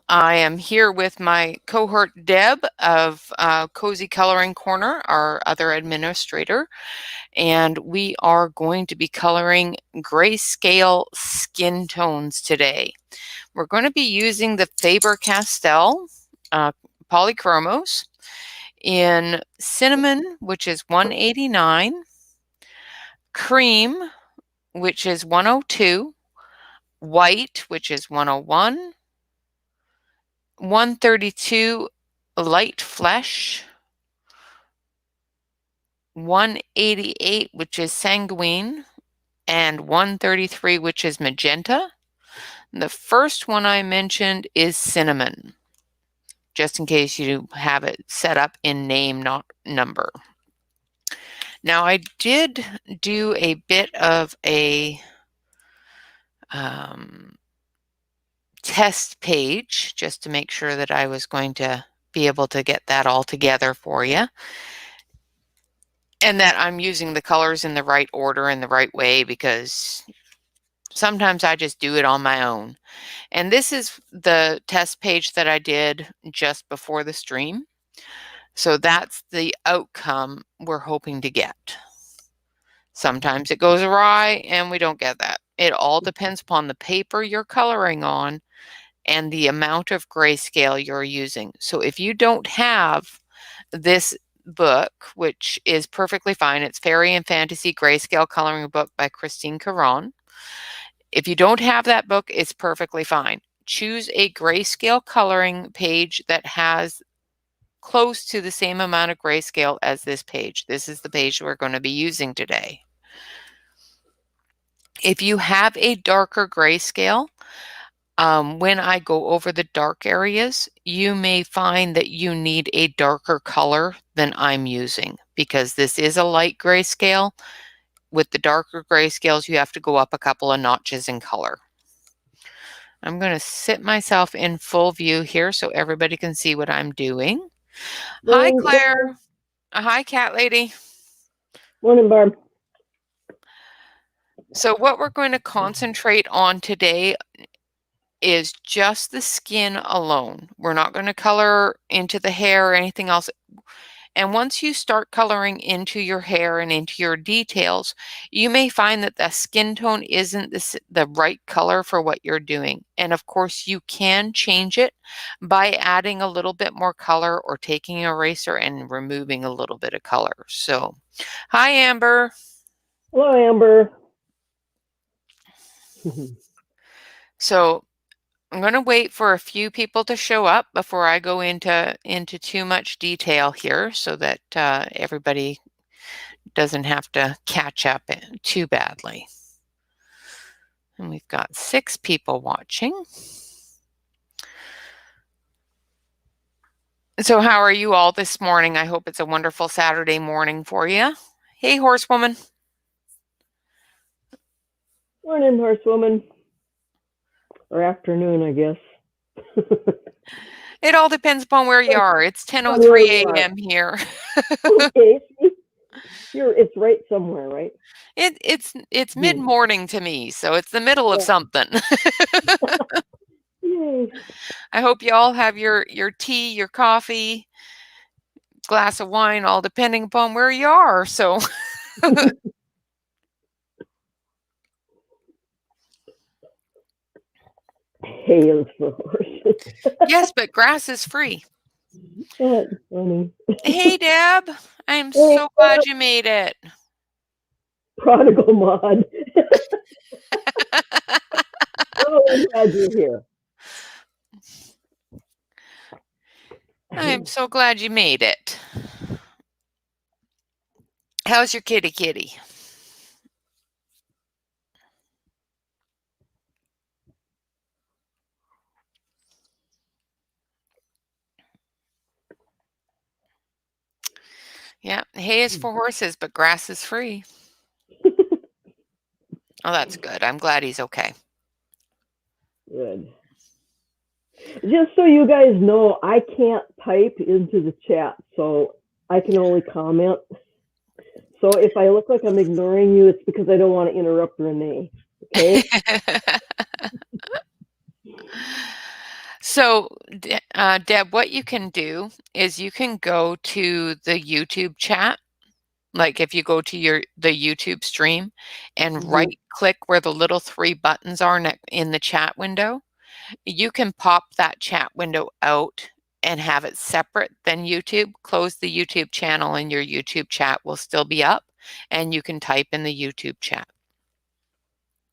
I am here with my cohort Deb of Cozy Coloring Corner, our other administrator, and we are going to be coloring Grayscale Skin tones today. We're going to be using the Faber-Castell polychromos in cinnamon, which is 189, cream, which is 102, white, which is 101, 132 light flesh, 188 which is sanguine, and 133 which is magenta. The first one I mentioned is cinnamon, just in case you have it set up in name, not number. Now I did do a bit of a test page just to make sure that I was going to be able to get that all together for you, and that I'm using the colors in the right order and the right way, because sometimes I just do it on my own. And this is the test page that I did just before the stream. So that's the outcome we're hoping to get. Sometimes it goes awry and we don't get that. It all depends upon the paper you're coloring on and the amount of grayscale you're using. So if you don't have this book, which is perfectly fine, it's Fairy and Fantasy Grayscale Coloring Book by Christine Caron. If you don't have that book, it's perfectly fine. Choose a grayscale coloring page that has close to the same amount of grayscale as this page. This is the page we're going to be using today. If you have a darker grayscale, when I go over the dark areas, you may find that you need a darker color than I'm using, because this is a light grayscale. With the darker grayscales, you have to go up a couple of notches in color. I'm going to sit myself in full view here so everybody can see what I'm doing. Hi, Claire. Hi, Cat Lady. Morning, Barb. So what we're going to concentrate on today is just the skin alone. We're not going to color into the hair or anything else. And once you start coloring into your hair and into your details, you may find that the skin tone isn't the right color for what you're doing. And of course, you can change it by adding a little bit more color or taking an eraser and removing a little bit of color. So, hi, Amber. Hello, Amber. So, I'm going to wait for a few people to show up before I go into too much detail here, so that everybody doesn't have to catch up too badly. And we've got 6 people watching. So how are you all this morning? I hope it's a wonderful Saturday morning for you. Hey, Horsewoman. Morning, Horsewoman. Or afternoon, I guess. It all depends upon where you are. It's 10:03 a.m. here. Okay. It's right somewhere, right? It's mid-morning to me, so it's the middle of something. Yay. I hope you all have your tea, your coffee, glass of wine, all depending upon where you are. So Hay is for horses. Yes, but grass is free. That's funny. Hey, Deb. I'm so glad you made it. Prodigal mod. Oh, I'm glad you're here. I'm so glad you made it. How's your kitty? Yeah, hay is for horses, but grass is free. Oh, that's good. I'm glad he's okay. Good. Just so you guys know, I can't type into the chat, so I can only comment. So if I look like I'm ignoring you, it's because I don't want to interrupt Rene. Okay? So, Deb, what you can do is you can go to the YouTube chat, like if you go to the YouTube stream and Mhm. right click where the little three buttons are in the chat window, you can pop that chat window out and have it separate than YouTube. Close the YouTube channel and your YouTube chat will still be up and you can type in the YouTube chat.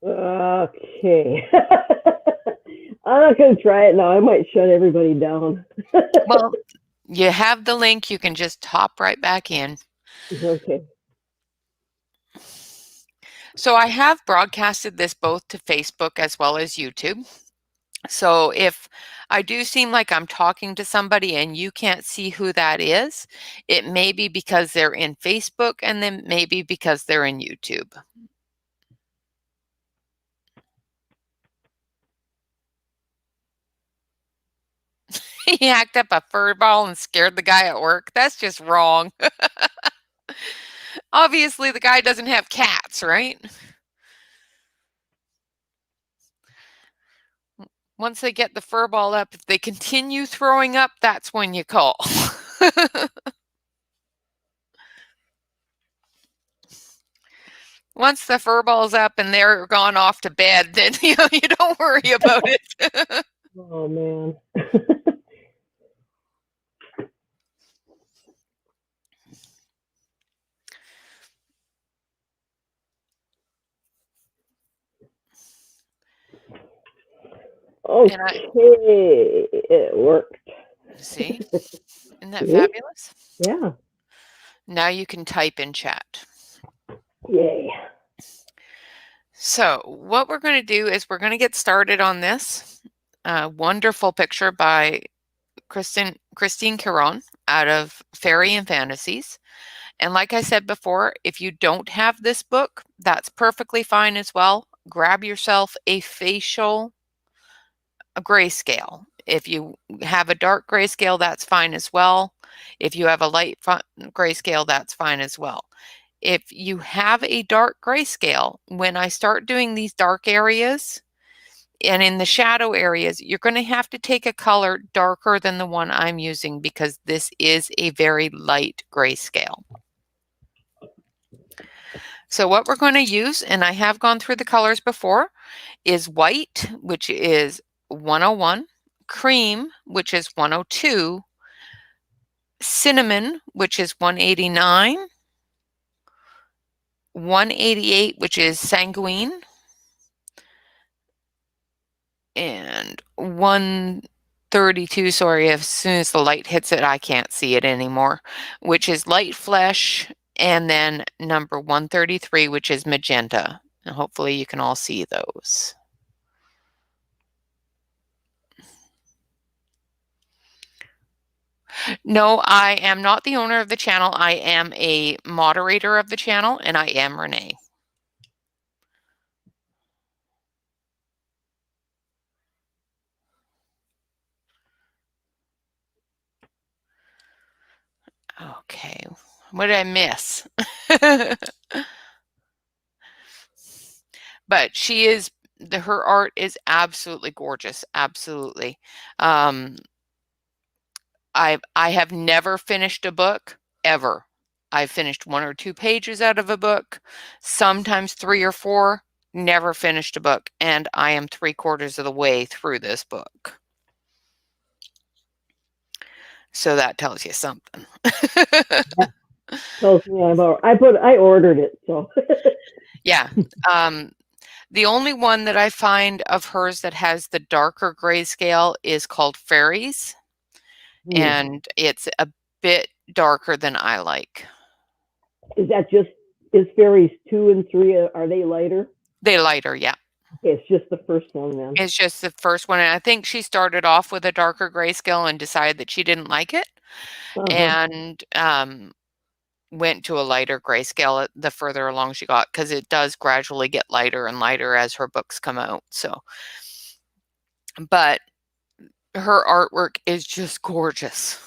Okay. I'm not going to try it now. I might shut everybody down. Well, you have the link, you can just hop right back in. Okay. So I have broadcasted this both to Facebook as well as YouTube. So if I do seem like I'm talking to somebody and you can't see who that is, it may be because they're in Facebook and then maybe because they're in YouTube. He hacked up a fur ball and scared the guy at work. That's just wrong. Obviously, the guy doesn't have cats, right? Once they get the fur ball up, if they continue throwing up, that's when you call. Once the fur ball's up and they're gone off to bed, then you don't worry about it. Oh, man. Okay. It worked. See? Isn't that See? fabulous? Yeah. Now you can type in chat. Yay. So what we're going to do is we're going to get started on this wonderful picture by Christine Caron out of Fairy and Fantasies. And like I said before, if you don't have this book, that's perfectly fine as well. Grab yourself a facial grayscale. If you have a dark grayscale, that's fine as well. If you have a light grayscale, that's fine as well. If you have a dark grayscale, when I start doing these dark areas and in the shadow areas, you're going to have to take a color darker than the one I'm using because this is a very light grayscale. So what we're going to use, and I have gone through the colors before, is white, which is 101, cream, which is 102, cinnamon, which is 189, 188, which is sanguine, and 132, sorry, as soon as the light hits it, I can't see it anymore, which is light flesh, and then number 133, which is magenta. And hopefully you can all see those. No, I am not the owner of the channel. I am a moderator of the channel, and I am Rene. Okay, what did I miss? But she is, her art is absolutely gorgeous, absolutely. I have never finished a book, ever. I've finished 1 or 2 pages out of a book, sometimes 3 or 4, never finished a book, and I am 3/4 of the way through this book. So that tells you something. Yeah. Tells me I ordered it, so. Yeah. The only one that I find of hers that has the darker grayscale is called Fairies, and it's a bit darker than I like. Is that is Fairies 2 and 3, are they lighter? They lighter, yeah. Okay, it's just the first one then. It's just the first one, and I think she started off with a darker grayscale and decided that she didn't like it, and went to a lighter grayscale the further along she got, because it does gradually get lighter and lighter as her books come out. So, but her artwork is just gorgeous.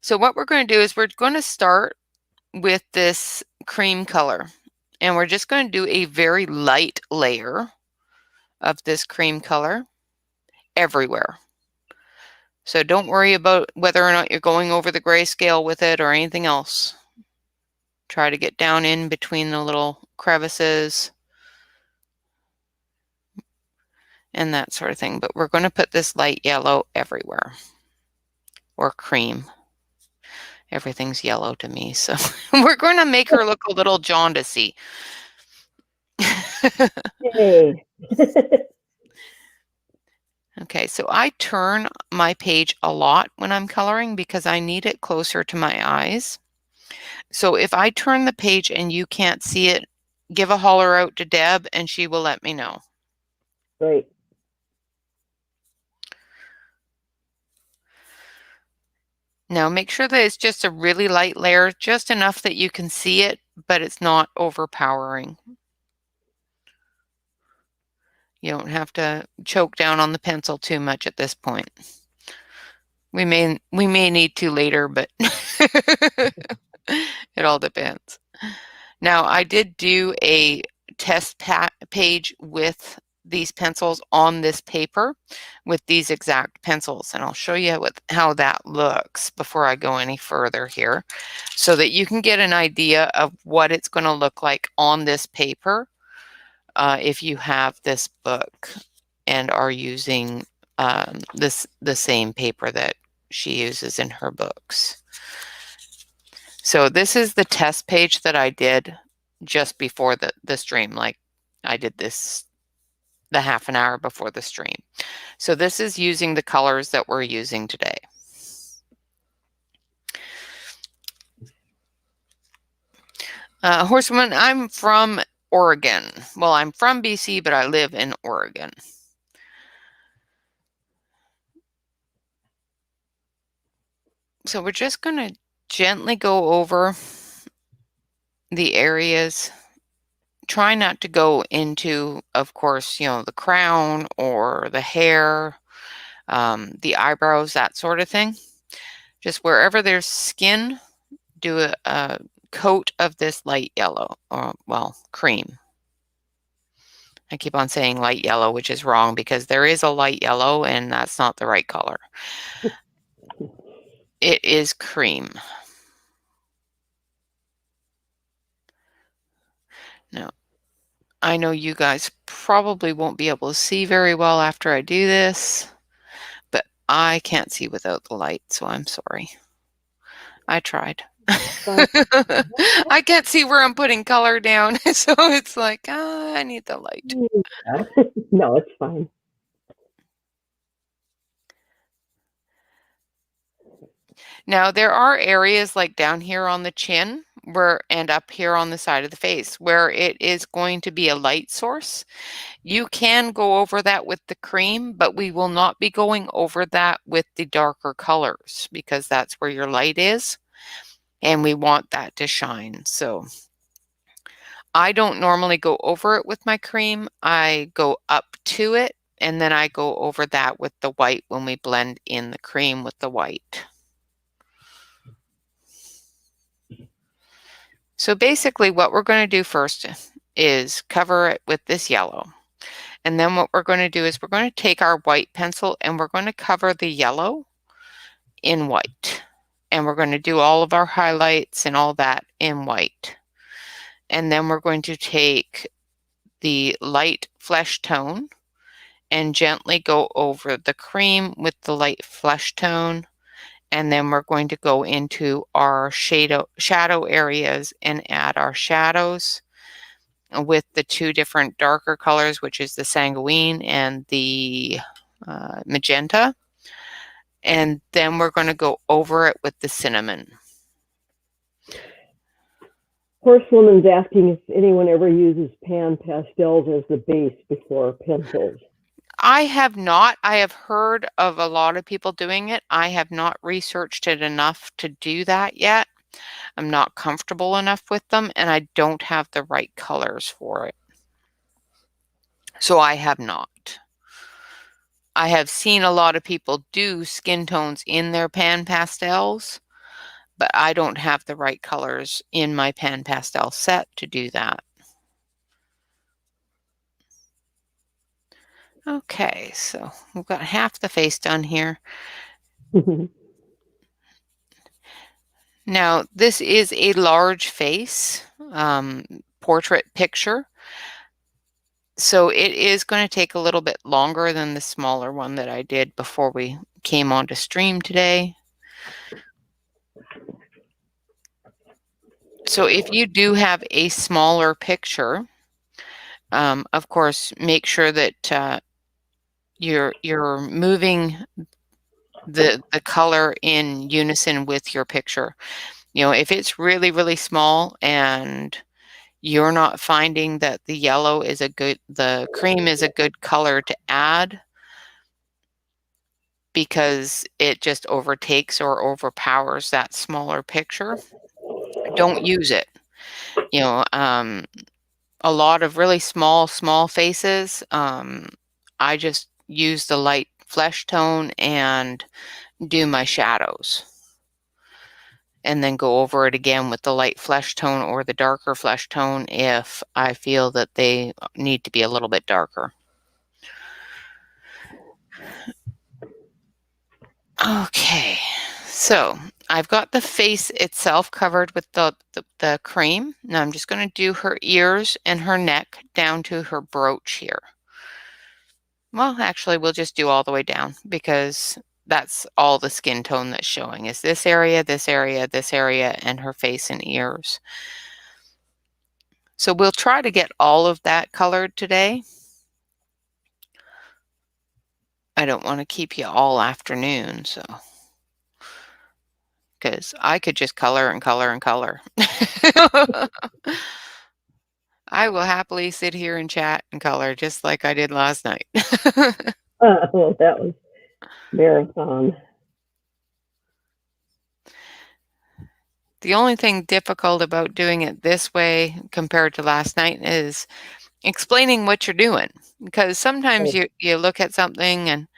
So what we're going to do is we're going to start with this cream color, and we're just going to do a very light layer of this cream color everywhere. So don't worry about whether or not you're going over the grayscale with it or anything else. Try to get down in between the little crevices and that sort of thing. But we're going to put this light yellow everywhere, or cream. Everything's yellow to me, so we're going to make her look a little jaundicey. Yay. Okay, so I turn my page a lot when I'm coloring because I need it closer to my eyes. So if I turn the page and you can't see it, give a holler out to Deb and she will let me know. Great. Now make sure that it's just a really light layer, just enough that you can see it, but it's not overpowering. You don't have to choke down on the pencil too much at this point. We may need to later, but it all depends. Now, I did do a test page with these pencils on this paper with these exact pencils, and I'll show you how that looks before I go any further here, so that you can get an idea of what it's going to look like on this paper if you have this book and are using the same paper that she uses in her books. So this is the test page that I did just before the stream. Like I did this the half an hour before the stream. So this is using the colors that we're using today. Horsewoman, I'm from Oregon. Well, I'm from BC, but I live in Oregon. So we're just going to gently go over the areas. Try not to go into, of course, the crown or the hair, the eyebrows, that sort of thing. Just wherever there's skin, do a coat of this light yellow, or well, cream. I keep on saying light yellow, which is wrong because there is a light yellow and that's not the right color. It is cream. Now, I know you guys probably won't be able to see very well after I do this, but I can't see without the light, so I'm sorry. I tried. I can't see where I'm putting color down, so it's like, I need the light. No, it's fine. Now, there are areas like down here on the chin and up here on the side of the face where it is going to be a light source. You can go over that with the cream, but we will not be going over that with the darker colors because that's where your light is and we want that to shine. So I don't normally go over it with my cream. I go up to it and then I go over that with the white when we blend in the cream with the white. So basically what we're going to do first is cover it with this yellow. And then what we're going to do is we're going to take our white pencil and we're going to cover the yellow in white. And we're going to do all of our highlights and all that in white. And then we're going to take the light flesh tone and gently go over the cream with the light flesh tone. And then we're going to go into our shadow areas and add our shadows with the two different darker colors, which is the sanguine and the magenta. And then we're going to go over it with the cinnamon. Horsewoman's asking if anyone ever uses pan pastels as the base before pencils. I have not. I have heard of a lot of people doing it. I have not researched it enough to do that yet. I'm not comfortable enough with them, and I don't have the right colors for it. So I have not. I have seen a lot of people do skin tones in their pan pastels, but I don't have the right colors in my pan pastel set to do that. Okay, so we've got half the face done here. Now, this is a large face portrait picture, so it is going to take a little bit longer than the smaller one that I did before we came on to stream today. So if you do have a smaller picture, of course, make sure that you're moving the color in unison with your picture. You know, if it's really, really small and you're not finding that the cream is a good color to add because it just overtakes or overpowers that smaller picture, don't use it. You know, a lot of really small faces, I just use the light flesh tone and do my shadows, and then go over it again with the light flesh tone or the darker flesh tone if I feel that they need to be a little bit darker. Okay, so I've got the face itself covered with the cream. Now I'm just going to do her ears and her neck down to her brooch here. Well, actually, we'll just do all the way down because that's all the skin tone that's showing is this area, this area, this area, and her face and ears. So we'll try to get all of that colored today. I don't want to keep you all afternoon, so because I could just color and color and color. I will happily sit here and chat and color just like I did last night. Well, that was marathon. The only thing difficult about doing it this way compared to last night is explaining what you're doing. Because sometimes you look at something and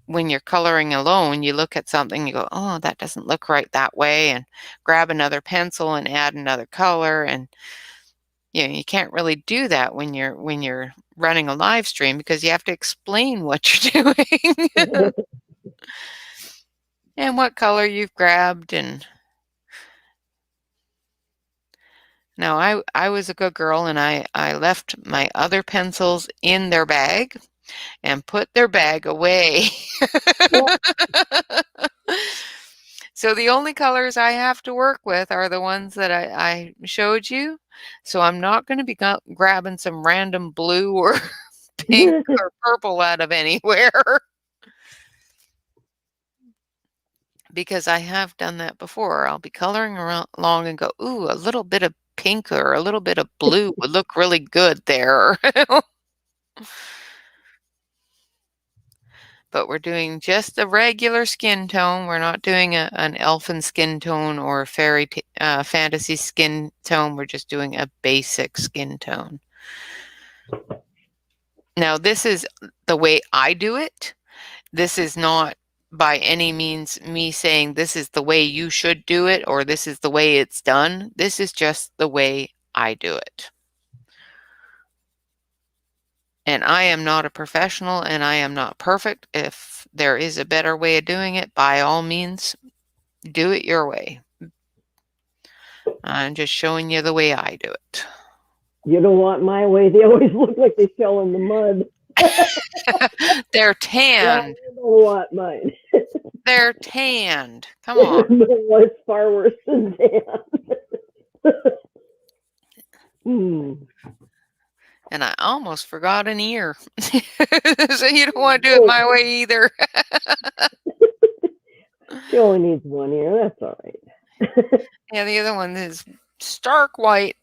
when you're coloring alone, you look at something, you go, oh, that doesn't look right that way, and grab another pencil and add another color. And you can't really do that when you're running a live stream because you have to explain what you're doing and what color you've grabbed. And now I was a good girl and I left my other pencils in their bag and put their bag away. So the only colors I have to work with are the ones that I showed you. So I'm not going to be grabbing some random blue or pink or purple out of anywhere because I have done that before. I'll be coloring along and go, ooh, a little bit of pink or a little bit of blue would look really good there. But we're doing just a regular skin tone. We're not doing an elfin skin tone or a fairy fantasy skin tone. We're just doing a basic skin tone. Now, this is the way I do it. This is not by any means me saying this is the way you should do it or this is the way it's done. This is just the way I do it. And I am not a professional and I am not perfect. If there is a better way of doing it, by all means, do it your way. I'm just showing you the way I do it. You don't want my way. They always look like they fell in the mud. They're tanned. Yeah, you don't want mine. They're tanned. Come on. No, it's far worse than that. And I almost forgot an ear. So you don't want to do it my way either. She only needs one ear. That's all right. Yeah, the other one is stark white.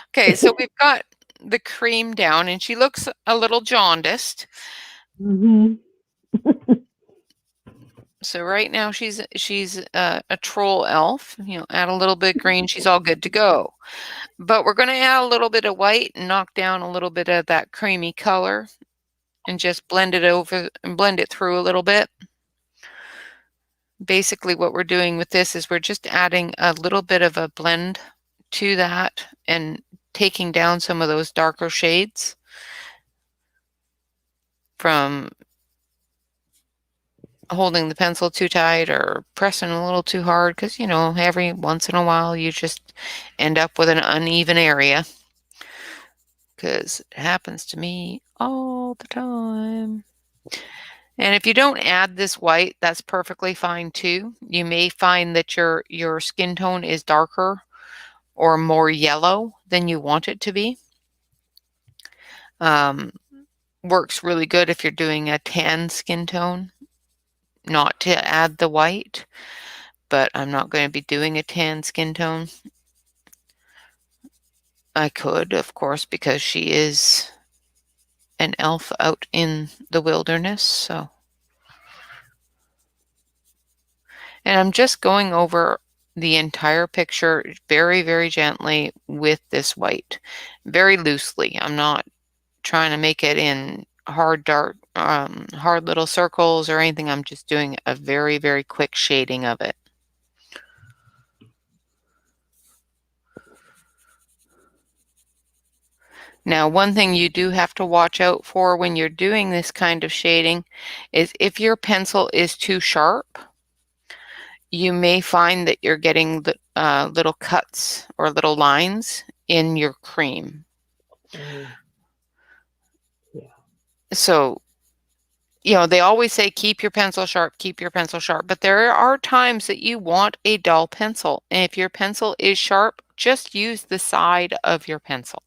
Okay, so we've got the cream down, and she looks a little jaundiced. So right now she's a troll elf. You know, add a little bit of green, she's all good to go. But we're going to add a little bit of white and knock down a little bit of that creamy color and just blend it over and blend it through a little bit. Basically what we're doing with this is we're just adding a little bit of a blend to that and taking down some of those darker shades from holding the pencil too tight or pressing a little too hard, because, you know, every once in a while you just end up with an uneven area, because it happens to me all the time. And if you don't add this white, that's perfectly fine too. You may find that your skin tone is darker or more yellow than you want it to be. Works really good if you're doing a tan skin tone, not to add the white, but I'm not going to be doing a tan skin tone. I could, of course, because she is an elf out in the wilderness, so. And I'm just going over the entire picture very, very gently with this white, very loosely. I'm not trying to make it in hard, dark, hard little circles or anything. I'm just doing a very, very quick shading of it. Now, one thing you do have to watch out for when you're doing this kind of shading is if your pencil is too sharp, you may find that you're getting little cuts or little lines in your cream. Yeah. So, you know, they always say keep your pencil sharp, but there are times that you want a dull pencil. And if your pencil is sharp, just use the side of your pencil.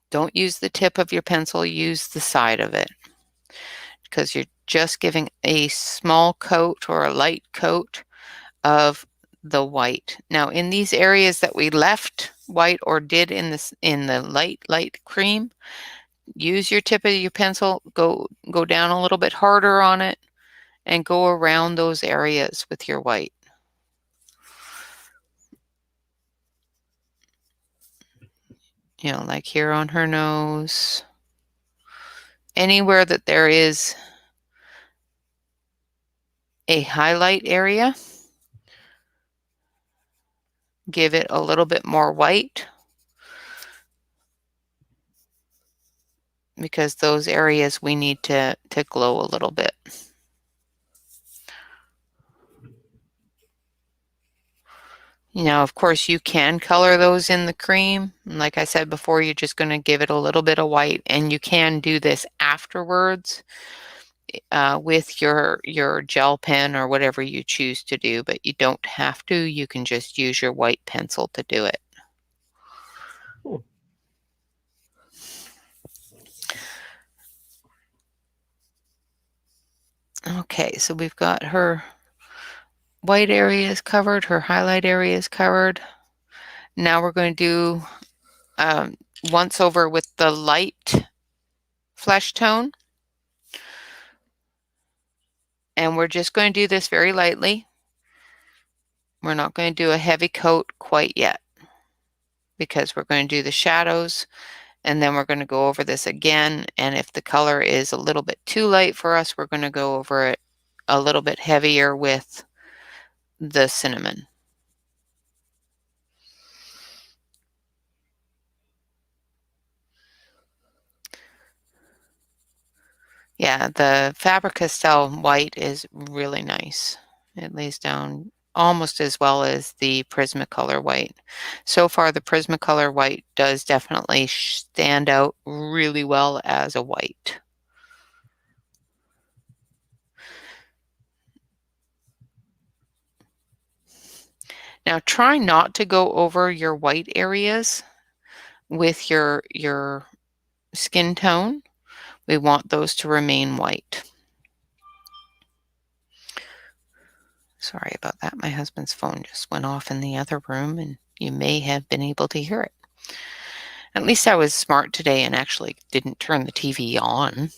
Don't use the tip of your pencil, use the side of it, because you're just giving a small coat or a light coat of the white. Now, in these areas that we left white or did in the light cream, use your tip of your pencil, go down a little bit harder on it, and go around those areas with your white. You know, like here on her nose. Anywhere that there is a highlight area, give it a little bit more white, because those areas we need to glow a little bit. You know, of course, you can color those in the cream. Like I said before, you're just going to give it a little bit of white, and you can do this afterwards with your gel pen or whatever you choose to do, but you don't have to. You can just use your white pencil to do it. Okay, so we've got her white areas covered, her highlight areas covered. Now we're going to do once over with the light flesh tone. And we're just going to do this very lightly. We're not going to do a heavy coat quite yet, because we're going to do the shadows, and then we're going to go over this again. And if the color is a little bit too light for us, we're going to go over it a little bit heavier with the cinnamon. Yeah, the Faber-Castell white is really nice. It lays down almost as well as the Prismacolor white. So far, the Prismacolor white does definitely stand out really well as a white. Now, try not to go over your white areas with your skin tone. We want those to remain white. Sorry about that. My husband's phone just went off in the other room, and you may have been able to hear it. At least I was smart today and actually didn't turn the TV on.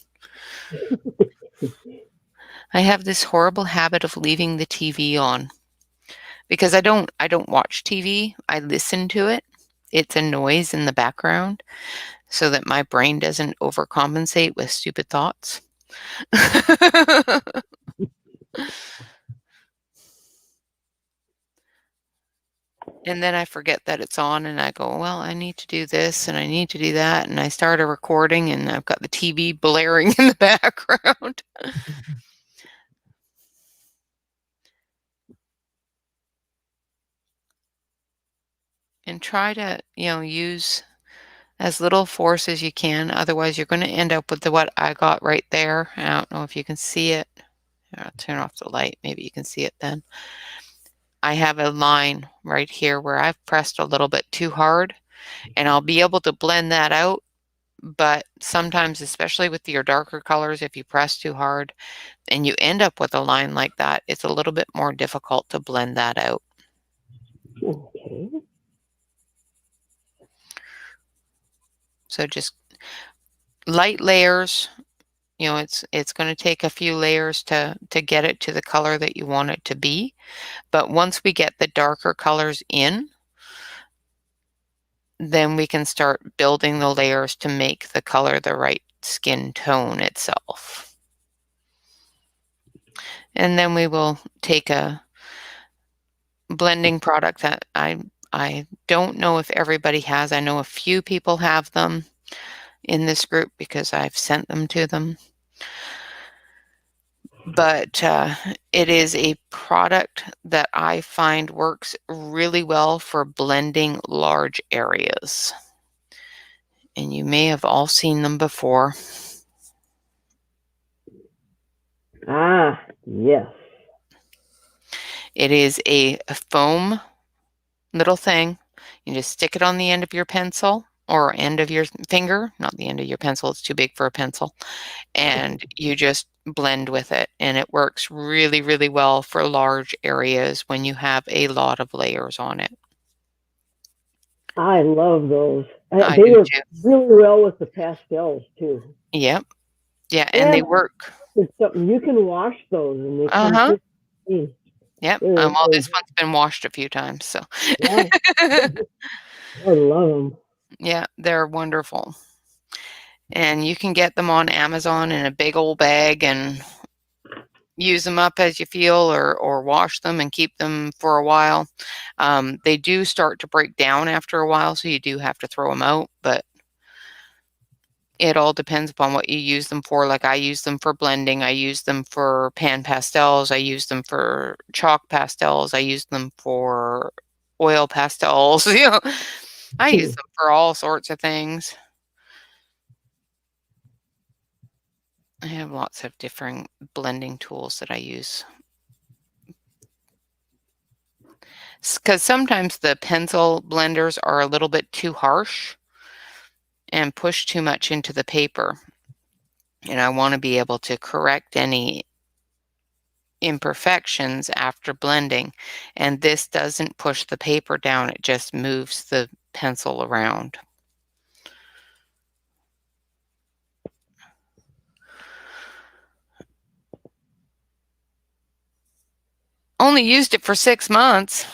I have this horrible habit of leaving the TV on, because I don't watch TV. I listen to it. It's a noise in the background so that my brain doesn't overcompensate with stupid thoughts. And then I forget that it's on and I go, well, I need to do this and I need to do that. And I start a recording and I've got the TV blaring in the background. And try to, use as little force as you can. Otherwise, you're going to end up with what I got right there. I don't know if you can see it. I'll turn off the light. Maybe you can see it then. I have a line right here where I've pressed a little bit too hard, and I'll be able to blend that out. But sometimes, especially with your darker colors, if you press too hard and you end up with a line like that, it's a little bit more difficult to blend that out. Okay. So just light layers. It's going to take a few layers to get it to the color that you want it to be. But once we get the darker colors in, then we can start building the layers to make the color the right skin tone itself. And then we will take a blending product that I don't know if everybody has. I know a few people have them in this group because I've sent them to them. But it is a product that I find works really well for blending large areas. And you may have all seen them before. Ah, yes. It is a foam little thing. You just stick it on the end of your pencil or end of your finger, not the end of your pencil, it's too big for a pencil, and you just blend with it. And it works really, really well for large areas when you have a lot of layers on it. I love those. I They do work too. really well with the pastels too. Yep. Yeah, and they work. It's something you can wash those and they come Uh-huh. clean. Yep. They're Well, really this one's been washed a few times, so. Yeah. I love them. Yeah, they're wonderful. And you can get them on Amazon in a big old bag and use them up as you feel, or wash them and keep them for a while. They do start to break down after a while, so you do have to throw them out, but it all depends upon what you use them for. Like I use them for blending. I use them for pan pastels. I use them for chalk pastels. I use them for oil pastels. I use them for all sorts of things. I have lots of different blending tools that I use. Because sometimes the pencil blenders are a little bit too harsh and push too much into the paper. And I want to be able to correct any imperfections after blending. And this doesn't push the paper down, it just moves the pencil around. Only used it for 6 months.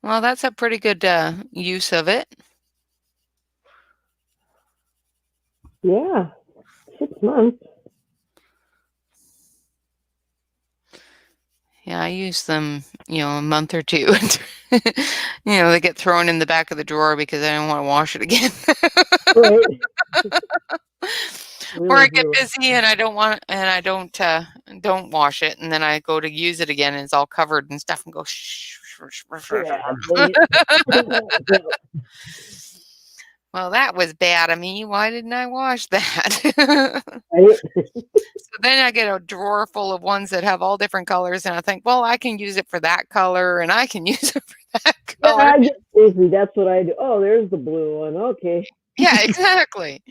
Well, that's a pretty good use of it. Yeah, 6 months. Yeah, I use them, a month or two. They get thrown in the back of the drawer because I don't want to wash it again. Right. Or Really I get do. busy and I don't wash it, and then I go to use it again and it's all covered and stuff and go shh. Yeah, Well, that was bad of me. Why didn't I wash that? right? So then I get a drawer full of ones that have all different colors, and I think, well, I can use it for that color, and I can use it for that Yeah, color. I get busy. That's what I do. Oh, there's the blue one. Okay. Yeah, exactly.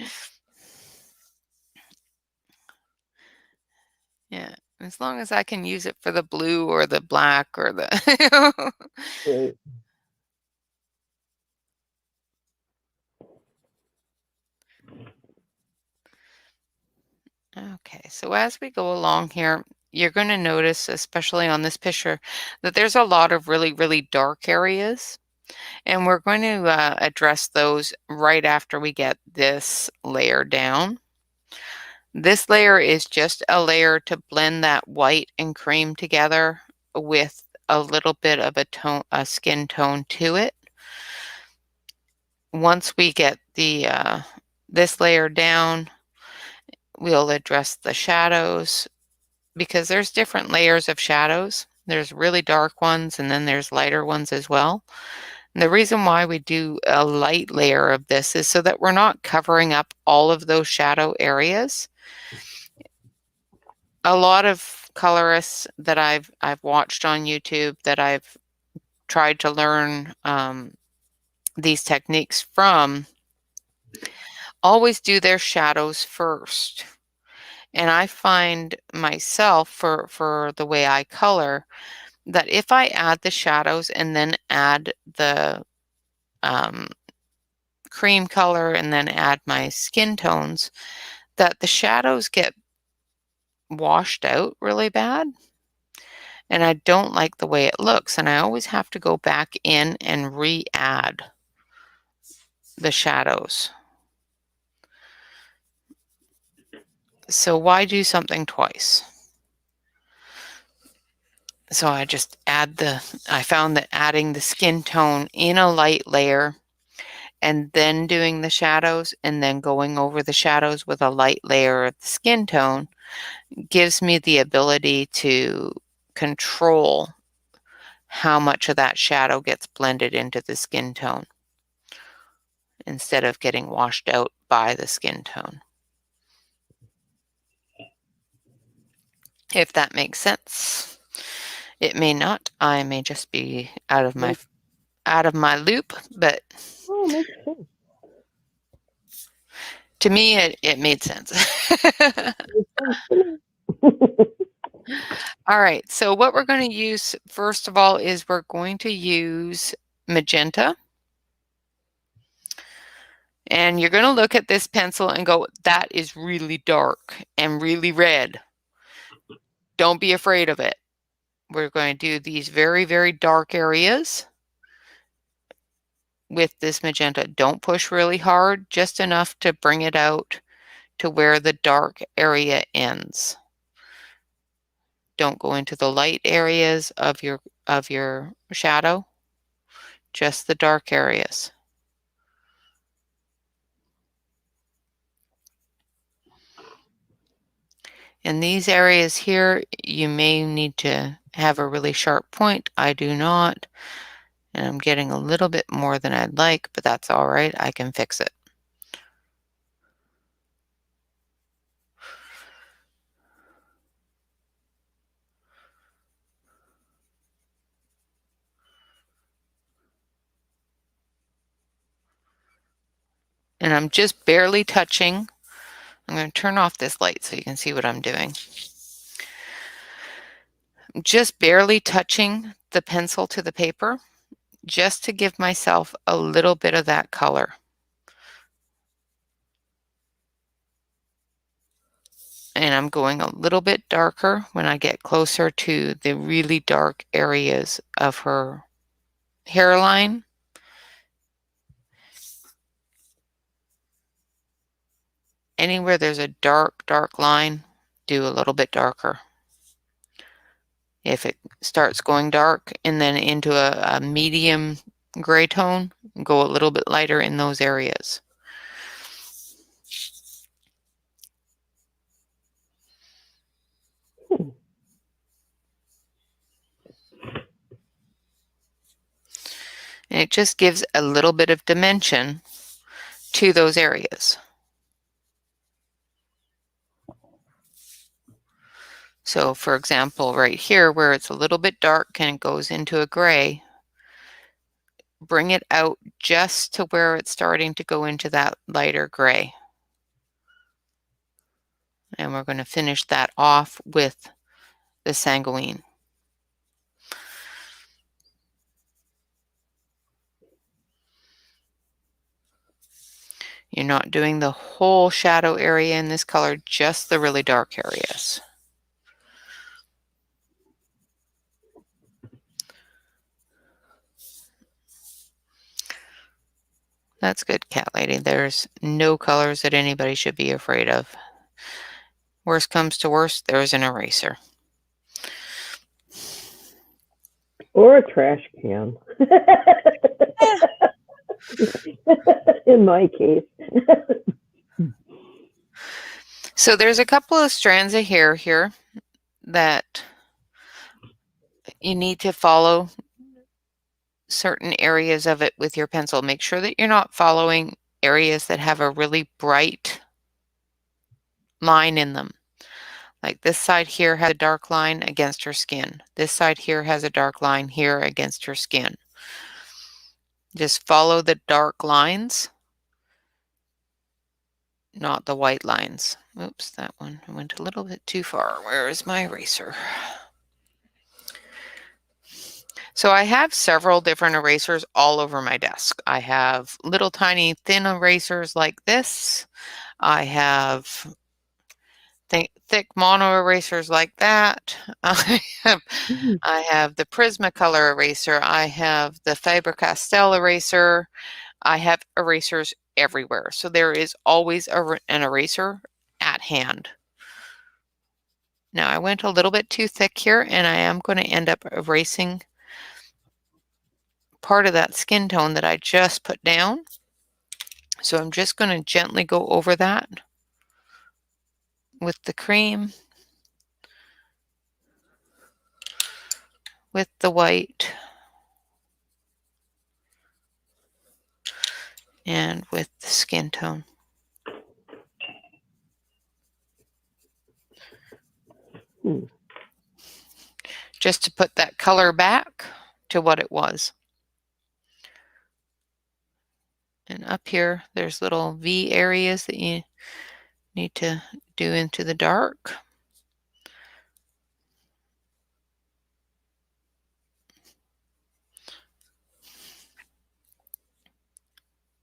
Yeah, as long as I can use it for the blue or the black or the. Great. Okay, so as we go along here, you're going to notice, especially on this picture, that there's a lot of really, really dark areas. And we're going to address those right after we get this layer down. This layer is just a layer to blend that white and cream together with a little bit of a skin tone to it. Once we get the this layer down, we'll address the shadows, because there's different layers of shadows. There's really dark ones, and then there's lighter ones as well. And the reason why we do a light layer of this is so that we're not covering up all of those shadow areas. A lot of colorists that I've watched on YouTube, that I've tried to learn these techniques from, always do their shadows first. And I find myself, for the way I color, that if I add the shadows and then add the cream color and then add my skin tones, that the shadows get washed out really bad. And I don't like the way it looks. And I always have to go back in and re-add the shadows. So why do something twice? So I just I found that adding the skin tone in a light layer and then doing the shadows and then going over the shadows with a light layer of the skin tone gives me the ability to control how much of that shadow gets blended into the skin tone instead of getting washed out by the skin tone. If that makes sense. It may not. I may just be out of my loop, but Oh, makes sense. to me it made sense. Makes sense to me. All right, so what we're going to use first of all is we're going to use magenta. And you're going to look at this pencil and go, that is really dark and really red. Don't be afraid of it. We're going to do these very, very dark areas with this magenta. Don't push really hard, just enough to bring it out to where the dark area ends. Don't go into the light areas of your shadow, just the dark areas. In these areas here, you may need to have a really sharp point. I do not. And I'm getting a little bit more than I'd like, but that's all right. I can fix it. And I'm just barely touching. I'm going to turn off this light so you can see what I'm doing. I'm just barely touching the pencil to the paper, just to give myself a little bit of that color. And I'm going a little bit darker when I get closer to the really dark areas of her hairline. Anywhere there's a dark, dark line, do a little bit darker. If it starts going dark and then into a medium gray tone, go a little bit lighter in those areas. And it just gives a little bit of dimension to those areas. So for example, right here where it's a little bit dark and it goes into a gray, bring it out just to where it's starting to go into that lighter gray. And we're going to finish that off with the sanguine. You're not doing the whole shadow area in this color, just the really dark areas. That's good, cat lady. There's no colors that anybody should be afraid of. Worst comes to worst, there's an eraser. Or a trash can. In my case. So there's a couple of strands of hair here that you need to follow certain areas of it with your pencil. Make sure that you're not following areas that have a really bright line in them. Like this side here has a dark line against her skin. This side here has a dark line here against her skin. Just follow the dark lines, not the white lines. Oops, that one went a little bit too far. Where is my eraser? So I have several different erasers all over my desk. I have little tiny thin erasers like this. I have thick mono erasers like that. I have the Prismacolor eraser. I have the Faber-Castell eraser. I have erasers everywhere. So there is always an eraser at hand. Now I went a little bit too thick here, and I am going to end up erasing part of that skin tone that I just put down. So I'm just going to gently go over that with the cream, with the white, and with the skin tone. Just to put that color back to what it was. And up here, there's little V areas that you need to do into the dark.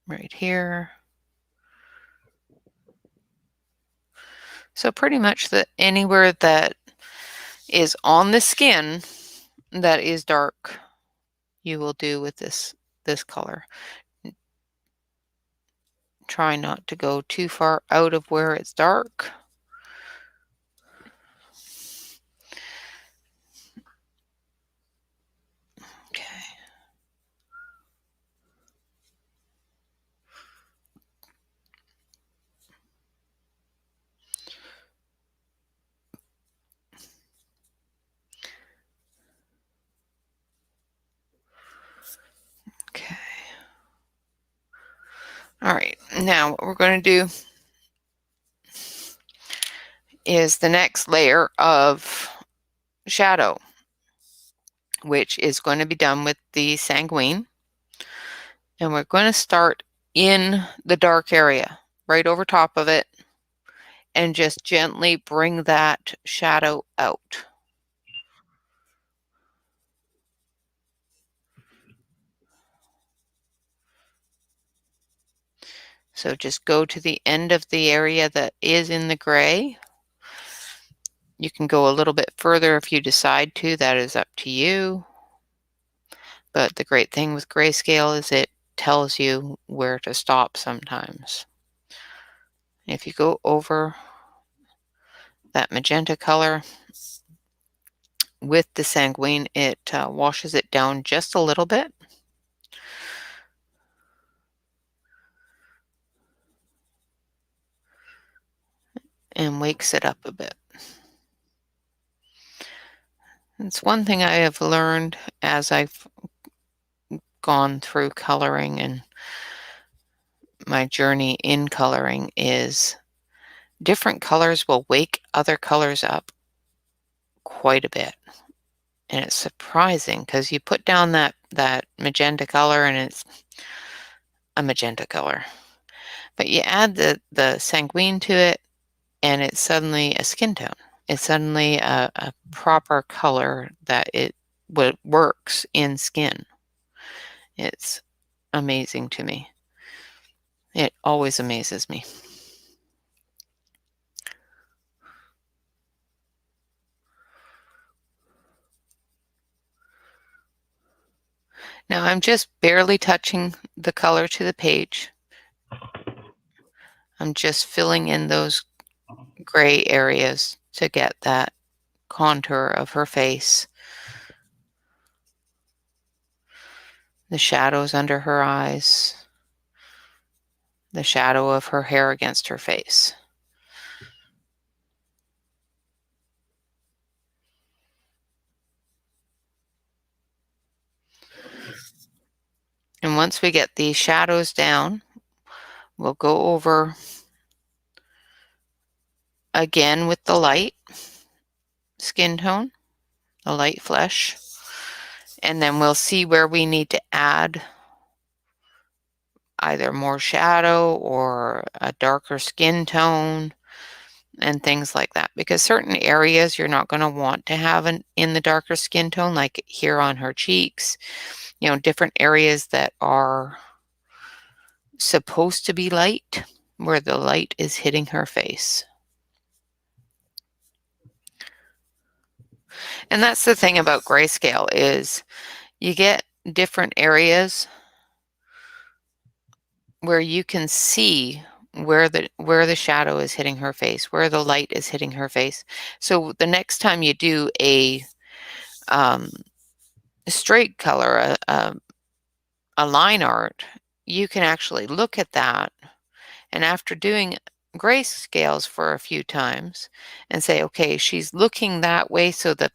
Right here. So pretty much anywhere that is on the skin that is dark, you will do with this color. Try not to go too far out of where it's dark. Okay. Okay. All right, now what we're going to do is the next layer of shadow, which is going to be done with the sanguine. And we're going to start in the dark area, right over top of it, and just gently bring that shadow out. So just go to the end of the area that is in the gray. You can go a little bit further if you decide to. That is up to you. But the great thing with Grayscale is it tells you where to stop sometimes. If you go over that magenta color with the sanguine, it washes it down just a little bit. And wakes it up a bit. It's one thing I have learned as I've gone through coloring and my journey in coloring is different colors will wake other colors up quite a bit. And it's surprising because you put down that magenta color and it's a magenta color. But you add the sanguine to it and it's suddenly a skin tone. It's suddenly a proper color that works in skin. It's amazing to me. It always amazes me. Now I'm just barely touching the color to the page. I'm just filling in those gray areas to get that contour of her face. the shadows under her eyes, the shadow of her hair against her face. And once we get these shadows down, we'll go over again with the light skin tone, the light flesh, and then we'll see where we need to add either more shadow or a darker skin tone and things like that, because certain areas you're not going to want to have in the darker skin tone, like here on her cheeks, different areas that are supposed to be light, where the light is hitting her face. And that's the thing about grayscale, is you get different areas where you can see where the shadow is hitting her face, where the light is hitting her face. So the next time you do a straight color, a line art, you can actually look at that, and after doing grayscales for a few times and say, okay, she's looking that way, so the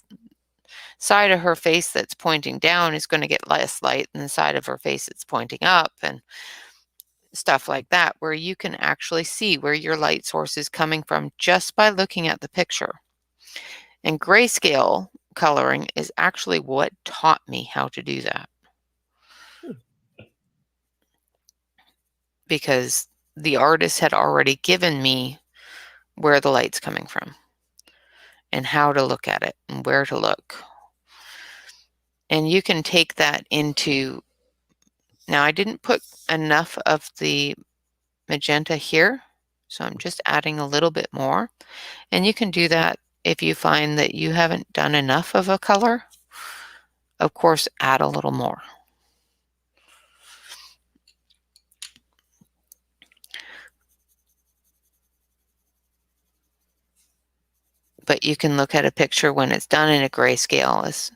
side of her face that's pointing down is going to get less light than the side of her face that's pointing up, and stuff like that, where you can actually see where your light source is coming from just by looking at the picture. And grayscale coloring is actually what taught me how to do that, because the artist had already given me where the light's coming from and how to look at it and where to look. And you can take that into, now I didn't put enough of the magenta here, so I'm just adding a little bit more. And you can do that if you find that you haven't done enough of a color. Of course, add a little more. But you can look at a picture when it's done in a grayscale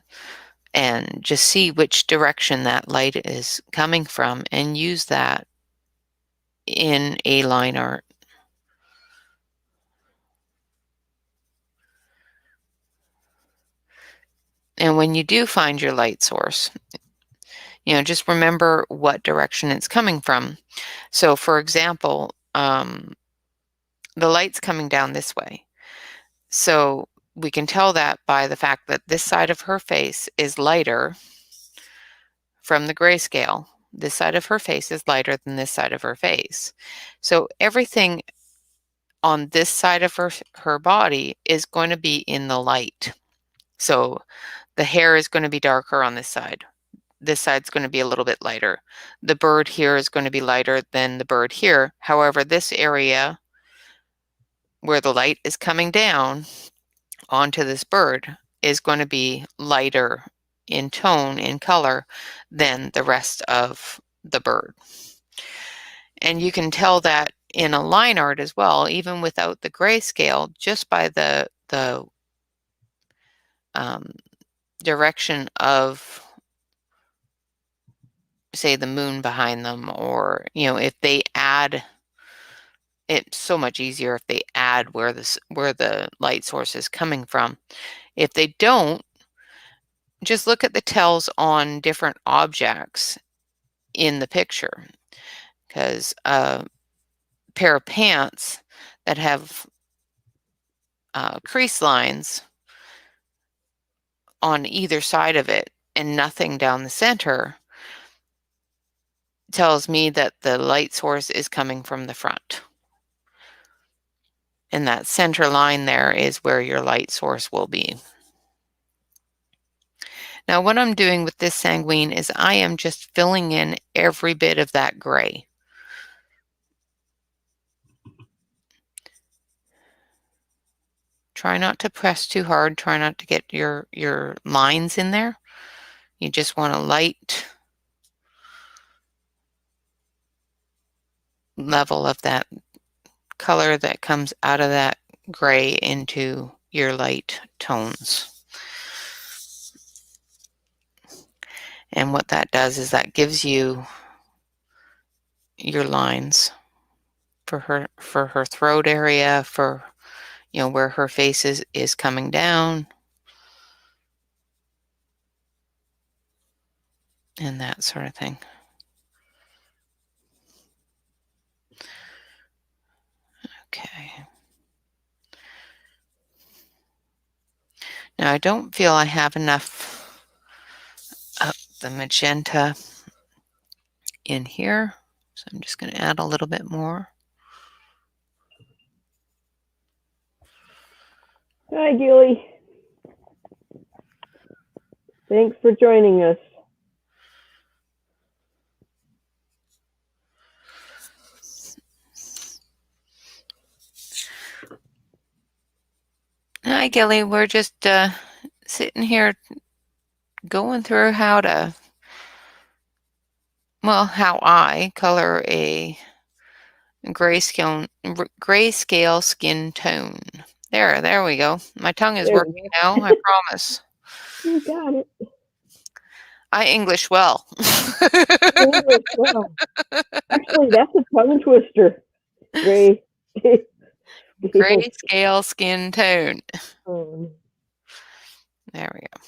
and just see which direction that light is coming from and use that in a line art. And when you do find your light source, just remember what direction it's coming from. So for example, the light's coming down this way. So we can tell that by the fact that this side of her face is lighter from the grayscale. This side of her face is lighter than this side of her face. So everything on this side of her body is going to be in the light. So the hair is going to be darker on this side. This side's going to be a little bit lighter. The bird here is going to be lighter than the bird here. However, this area where the light is coming down onto this bird is going to be lighter in tone, in color, than the rest of the bird. And you can tell that in a line art as well, even without the grayscale, just by the direction of, say, the moon behind them, or if they add, it's so much easier if they add where the light source is coming from. If they don't, just look at the tells on different objects in the picture, because a pair of pants that have crease lines on either side of it and nothing down the center tells me that the light source is coming from the front. And that center line there is where your light source will be. Now what I'm doing with this sanguine is I am just filling in every bit of that gray. Try not to press too hard. Try not to get your lines in there. You just want a light level of that color that comes out of that gray into your light tones. And what that does is that gives you your lines for her throat area, for where her face is coming down, and that sort of thing. Okay. Now I don't feel I have enough of the magenta in here, so I'm just going to add a little bit more. Hi, Gilly. Thanks for joining us. Hi, Gilly. We're just sitting here going through how I color a grayscale skin tone. There we go. My tongue is working now, I promise. You got it. I English well. English well. Actually, that's a tongue twister. Grayscale skin tone. There we go.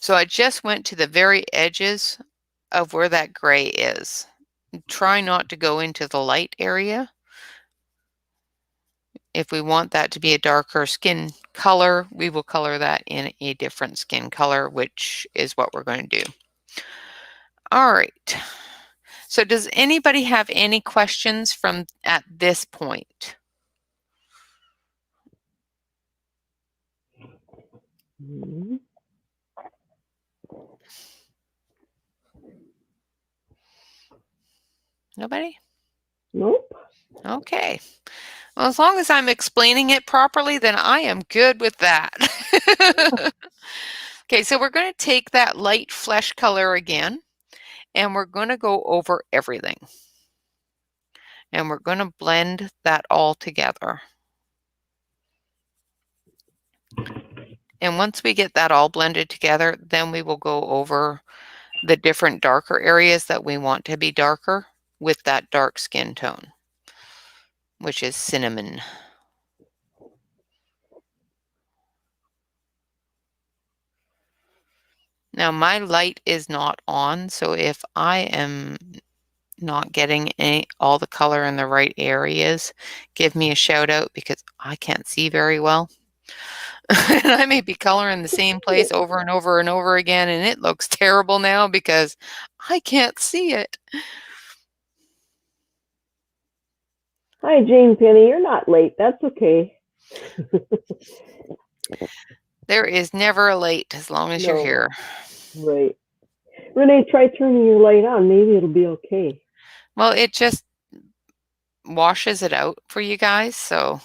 So I just went to the very edges of where that gray is. Try not to go into the light area. If we want that to be a darker skin color, we will color that in a different skin color, which is what we're going to do. All right. So does anybody have any questions from at this point? Nobody? Nope. Okay. Well, as long as I'm explaining it properly, then I am good with that. Okay, so we're going to take that light flesh color again, and we're going to go over everything. And we're going to blend that all together. And once we get that all blended together, then we will go over the different darker areas that we want to be darker with that dark skin tone, which is cinnamon. Now my light is not on, so if I am not getting all the color in the right areas, give me a shout out because I can't see very well. And I may be coloring the same place over and over and over again, and it looks terrible now because I can't see it. Hi, Jane Penny. You're not late. That's okay. There is never a late as long as you're here. Right. Rene, try turning your light on. Maybe it'll be okay. Well, it just washes it out for you guys, so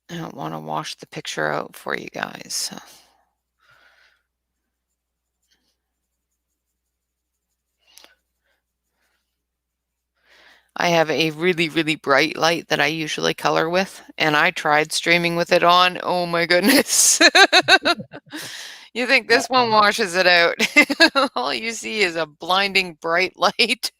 I don't want to wash the picture out for you guys. So. I have a really, really bright light that I usually color with, and I tried streaming with it on. Oh my goodness. You think this one washes it out. All you see is a blinding bright light.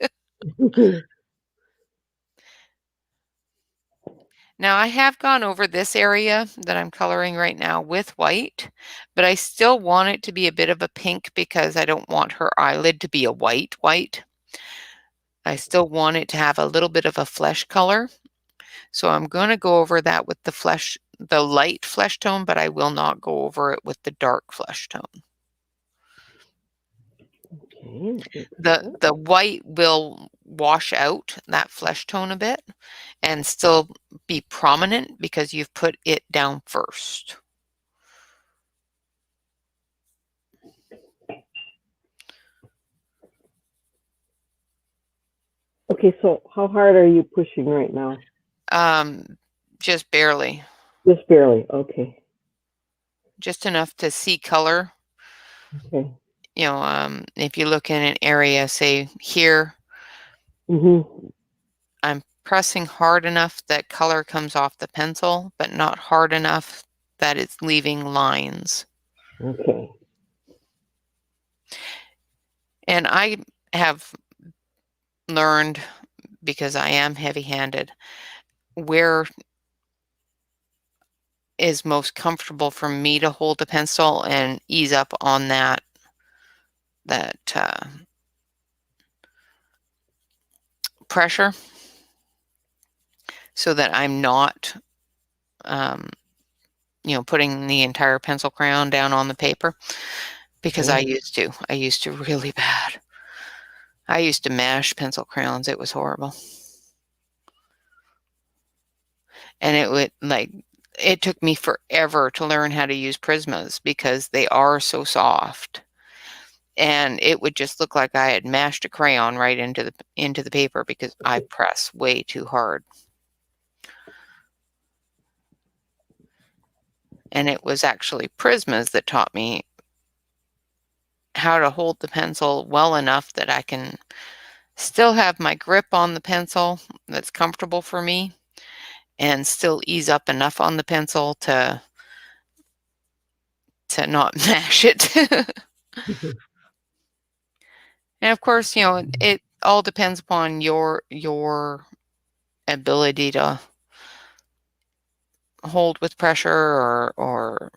Now I have gone over this area that I'm coloring right now with white, but I still want it to be a bit of a pink because I don't want her eyelid to be a white. I still want it to have a little bit of a flesh color. So I'm going to go over that with the light flesh tone, but I will not go over it with the dark flesh tone. Okay. The white will wash out that flesh tone a bit and still be prominent because you've put it down first. Okay, so how hard are you pushing right now? Just barely. Just barely. Okay. Just enough to see color. Okay. If you look in an area, say here, I'm pressing hard enough that color comes off the pencil, but not hard enough that it's leaving lines. Okay. And I have learned, because I am heavy-handed, where is most comfortable for me to hold the pencil and ease up on that pressure, so that I'm not putting the entire pencil crayon down on the paper, because I used to really bad. I used to mash pencil crayons. It was horrible. And it took me forever to learn how to use Prismas because they are so soft. And it would just look like I had mashed a crayon right into the paper because I press way too hard. And it was actually Prismas that taught me how to hold the pencil well enough that I can still have my grip on the pencil that's comfortable for me, and still ease up enough on the pencil to not mash it. And of course, it all depends upon your ability to hold with pressure or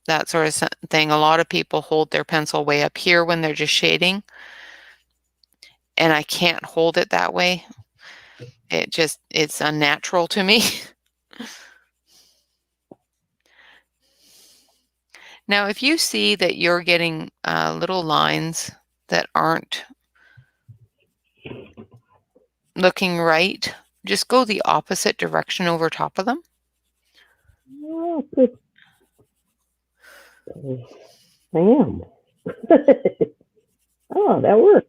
that sort of thing. A lot of people hold their pencil way up here when they're just shading, and I can't hold it that way. It's unnatural to me. Now, if you see that you're getting little lines that aren't looking right, just go the opposite direction over top of them. Oh, good. Bam. Oh, that works.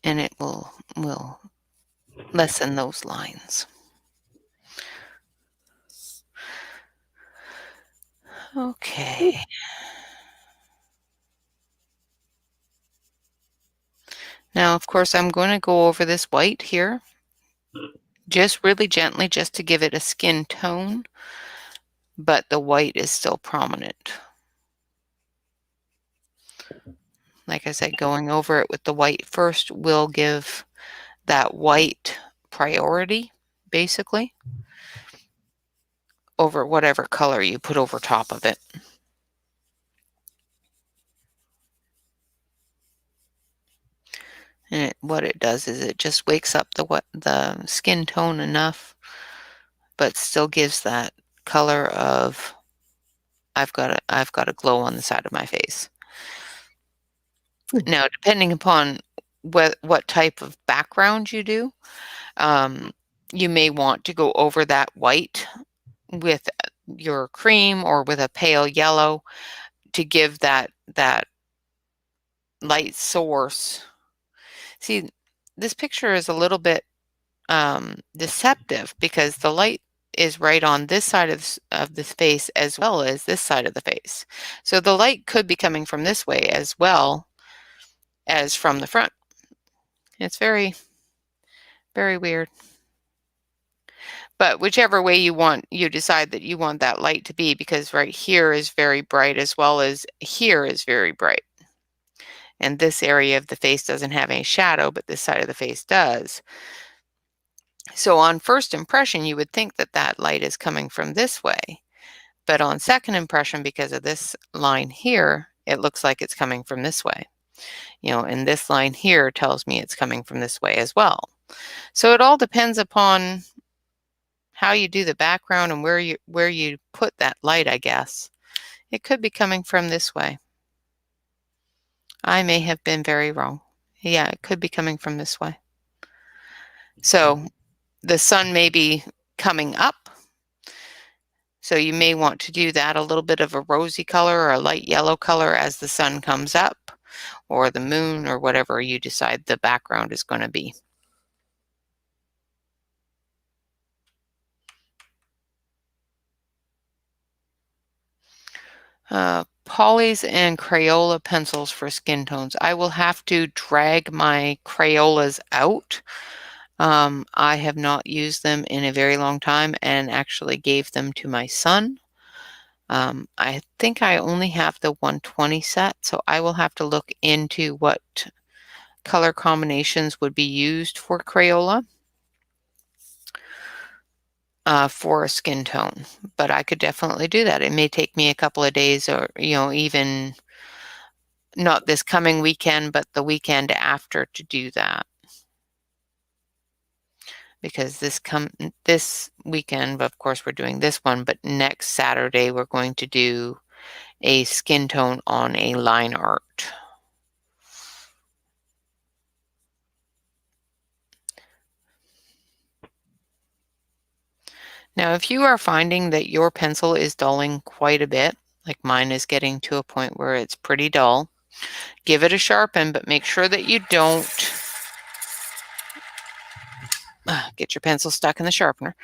And it will lessen those lines. Okay. Now, of course, I'm going to go over this white here, just really gently, just to give it a skin tone, but the white is still prominent. Like I said, going over it with the white first will give that white priority, basically, over whatever color you put over top of it. And what it does is it just wakes up the skin tone enough, but still gives that color of I've got a glow on the side of my face. Now, depending upon what type of background you do, you may want to go over that white with your cream or with a pale yellow to give that light source. See, this picture is a little bit deceptive because the light is right on this side of the face as well as this side of the face. So the light could be coming from this way as well as from the front. It's very, very weird. But whichever way you decide that you want that light to be, because right here is very bright as well as here is very bright. And this area of the face doesn't have any shadow, but this side of the face does. So on first impression, you would think that that light is coming from this way. But on second impression, because of this line here, it looks like it's coming from this way. And this line here tells me it's coming from this way as well. So it all depends upon how you do the background and where you put that light, I guess. It could be coming from this way. I may have been very wrong. Yeah, it could be coming from this way. So the sun may be coming up. So you may want to do that, a little bit of a rosy color or a light yellow color as the sun comes up, or the moon, or whatever you decide the background is going to be. polys and Crayola pencils for skin tones. I will have to drag my Crayolas out. I have not used them in a very long time and actually gave them to my son. I think I only have the 120 set, so I will have to look into what color combinations would be used for Crayola for a skin tone. But I could definitely do that. It may take me a couple of days, or even not this coming weekend, but the weekend after, to do that. Because this weekend, of course, we're doing this one, but next Saturday we're going to do a skin tone on a line art. Now, if you are finding that your pencil is dulling quite a bit, like mine is getting to a point where it's pretty dull, give it a sharpen, but make sure that you don't get your pencil stuck in the sharpener.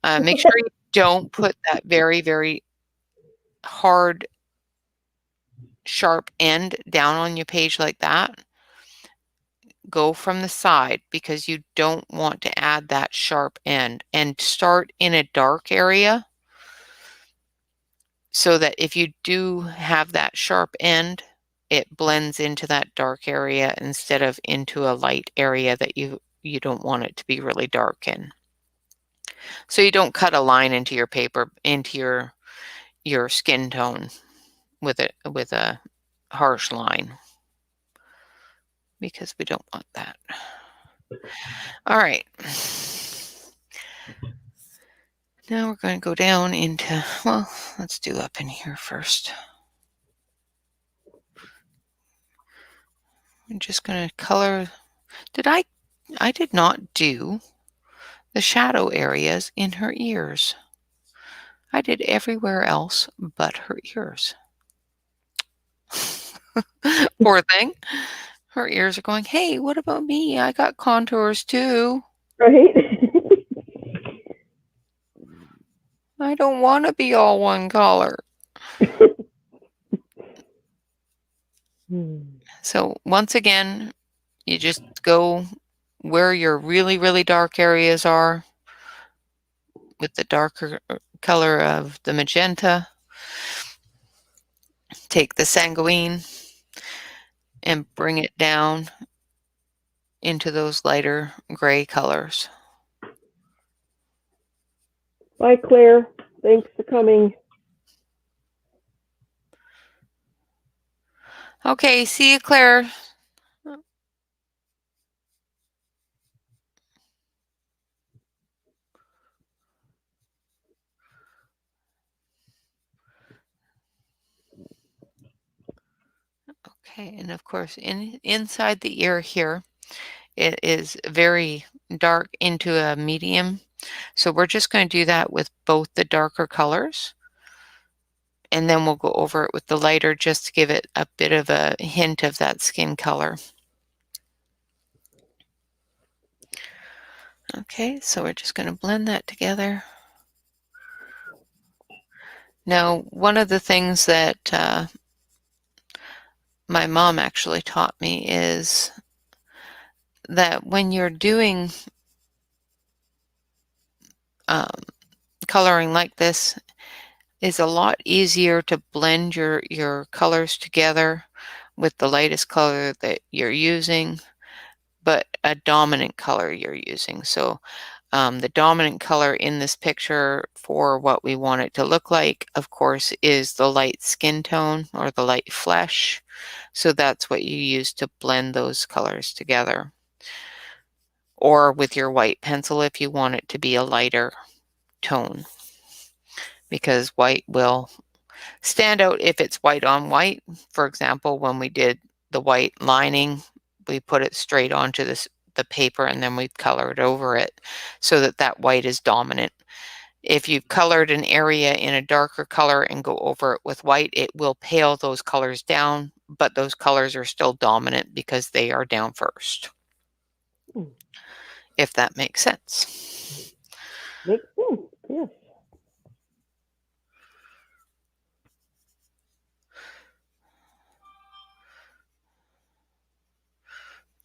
Make sure you don't put that very, very hard, sharp end down on your page like that. Go from the side, because you don't want to add that sharp end, and start in a dark area so that if you do have that sharp end, it blends into that dark area instead of into a light area that you don't want it to be really dark in. So you don't cut a line into your paper, into your skin tone with a harsh line, because we don't want that. All right. Now we're going to go down into, well, let's do up in here first. I'm just going to color. I did not do the shadow areas in her ears. I did everywhere else but her ears. Poor thing. Her ears are going, hey, what about me? I got contours too. Right? I don't want to be all one color. So once again, you just go where your really, really dark areas are with the darker color of the magenta. Take the sanguine and bring it down into those lighter gray colors. Bye, Claire. Thanks for coming. Okay, see you, Claire. Okay, and of course, inside the ear here, it is very dark into a medium. So we're just going to do that with both the darker colors. And then we'll go over it with the lighter, just to give it a bit of a hint of that skin color. Okay, so we're just going to blend that together. Now, one of the things that my mom actually taught me is that when you're doing coloring like this, is a lot easier to blend your colors together with the lightest color that you're using, but a dominant color you're using. So the dominant color in this picture for what we want it to look like, of course, is the light skin tone or the light flesh. So that's what you use to blend those colors together. Or with your white pencil if you want it to be a lighter tone, because white will stand out if it's white on white. For example, when we did the white lining, we put it straight onto the paper, and then we colored over it so that that white is dominant. If you've colored an area in a darker color and go over it with white, it will pale those colors down, but those colors are still dominant because they are down first. If that makes sense. Makes sense, yes.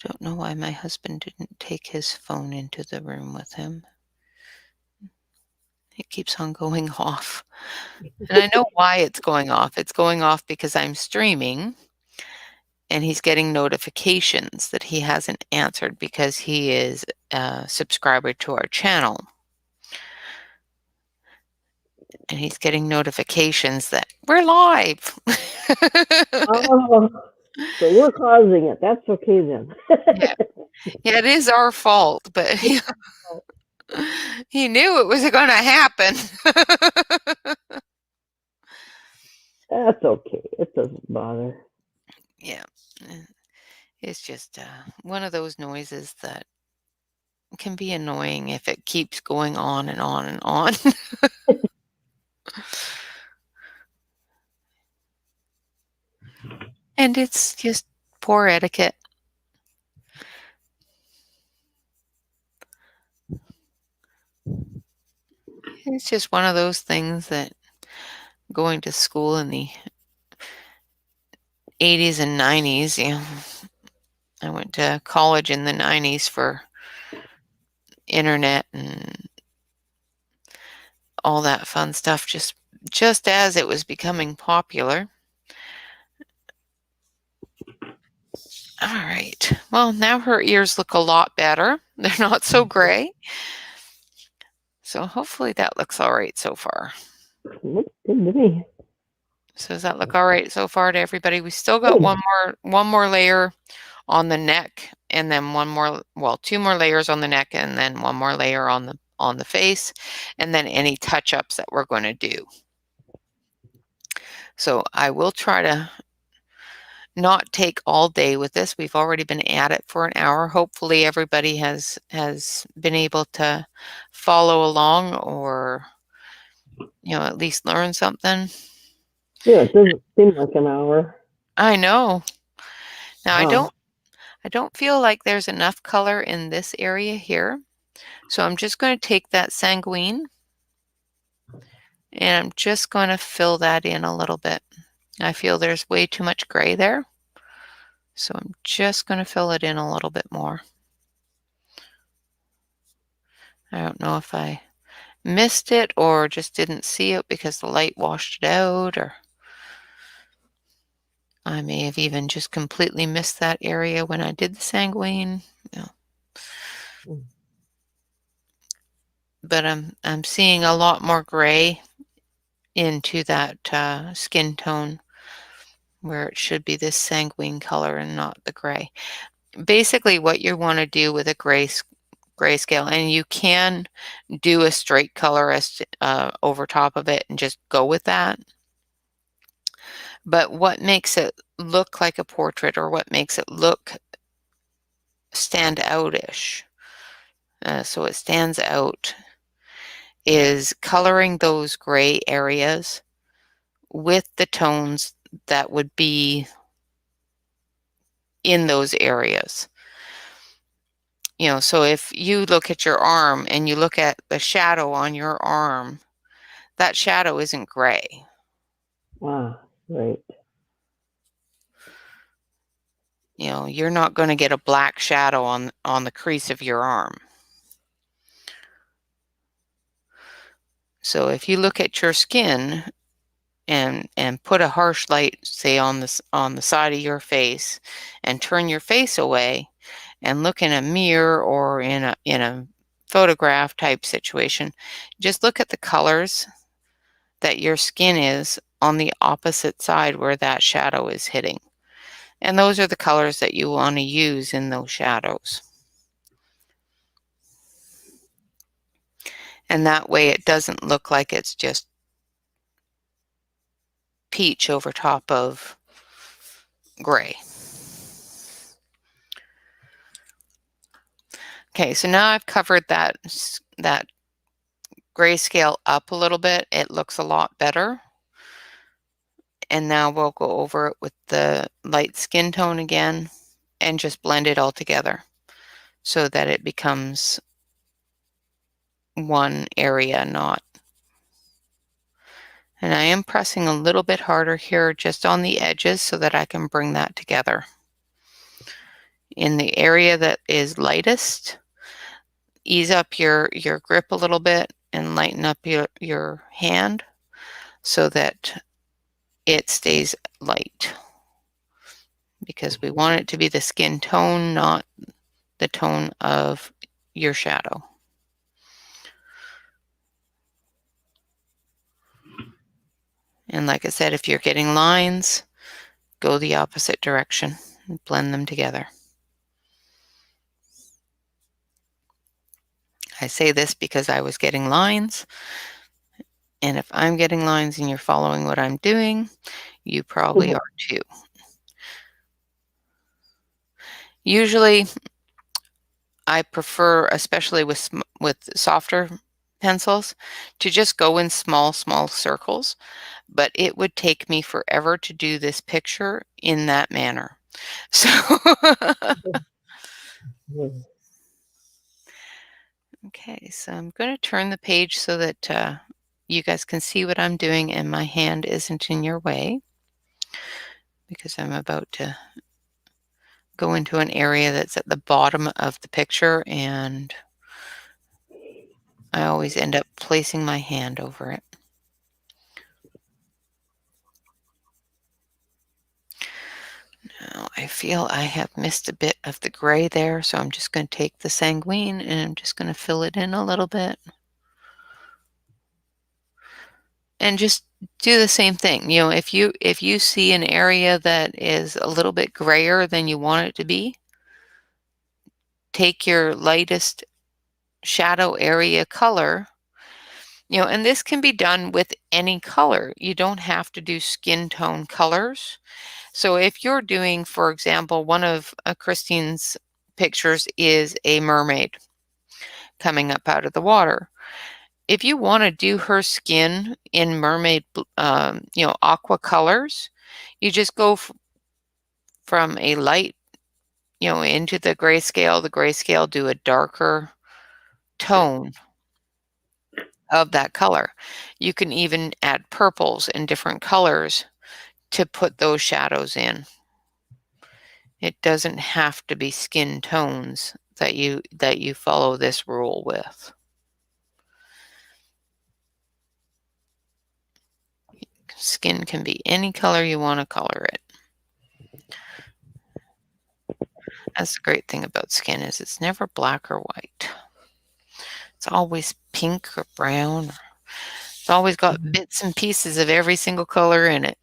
Don't know why my husband didn't take his phone into the room with him. It keeps on going off. And I know why it's going off. It's going off because I'm streaming and he's getting notifications that he hasn't answered because he is a subscriber to our channel. And he's getting notifications that we're live. Oh, so we're causing it. That's okay then. Yeah. Yeah, it is our fault, but he knew it was going to happen. That's okay. It doesn't bother. Yeah, it's just one of those noises that can be annoying if it keeps going on and on and on. And it's just poor etiquette. It's just one of those things that going to school in the 80s and 90s, you know, I went to college in the 90s for internet and all that fun stuff, just as it was becoming popular. All right. Well, now her ears look a lot better. They're not so gray. So hopefully that looks all right so far. Looks good to me. So does that look all right so far to everybody? We still got Good. one more layer on the neck, and then two more layers on the neck, and then one more layer on the face, and then any touch-ups that we're going to do. So I will try to not take all day with this. We've already been at it for an hour. Hopefully everybody has been able to follow along, or at least learn something. Yeah, it doesn't seem like an hour. I know. Now Wow. I don't feel like there's enough color in this area here. So I'm just going to take that sanguine and I'm just going to fill that in a little bit. I feel there's way too much gray there. So I'm just going to fill it in a little bit more. I don't know if I missed it or just didn't see it because the light washed it out, or I may have even just completely missed that area when I did the sanguine. But I'm seeing a lot more gray into that skin tone where it should be this sanguine color and not the gray. Basically what you want to do with a grayscale, and you can do a straight colorist over top of it and just go with that. But what makes it look like a portrait, or what makes it look stand out-ish, so it stands out, is coloring those gray areas with the tones that would be in those areas. So if you look at your arm and you look at the shadow on your arm, that shadow isn't gray. Ah, right. You're not going to get a black shadow on the crease of your arm. So if you look at your skin and put a harsh light, say on the side of your face, and turn your face away and look in a mirror or in a photograph type situation, just look at the colors that your skin is on the opposite side where that shadow is hitting. And those are the colors that you want to use in those shadows. And that way it doesn't look like it's just peach over top of gray. Okay, so now I've covered that grayscale up a little bit. It looks a lot better. And now we'll go over it with the light skin tone again and just blend it all together so that it becomes one area, not. And I am pressing a little bit harder here just on the edges so that I can bring that together. in the area that is lightest, ease up your grip a little bit and lighten up your hand so that it stays light, because we want it to be the skin tone, not the tone of your shadow. And like I said, if you're getting lines, go the opposite direction and blend them together. I say this because I was getting lines, and if I'm getting lines and you're following what I'm doing, you probably are too. Usually, I prefer, especially with softer pencils, to just go in small circles, but it would take me forever to do this picture in that manner. So, okay, so I'm going to turn the page so that you guys can see what I'm doing and my hand isn't in your way, because I'm about to go into an area that's at the bottom of the picture, and I always end up placing my hand over it. Now I feel I have missed a bit of the gray there, so I'm just going to take the sanguine and I'm just going to fill it in a little bit. And just do the same thing. You know, if you see an area that is a little bit grayer than you want it to be, take your lightest shadow area color. You know, and this can be done with any color. You don't have to do skin tone colors. So if you're doing, for example, one of Christine's pictures is a mermaid coming up out of the water. If you want to do her skin in mermaid, aqua colors, you just go from a light, into the grayscale, do a darker tone of that color. You can even add purples and different colors to put those shadows in. It doesn't have to be skin tones that you follow this rule with. Skin can be any color you want to color it. That's the great thing about skin, is it's never black or white. It's always pink or brown. It's always got bits and pieces of every single color in it.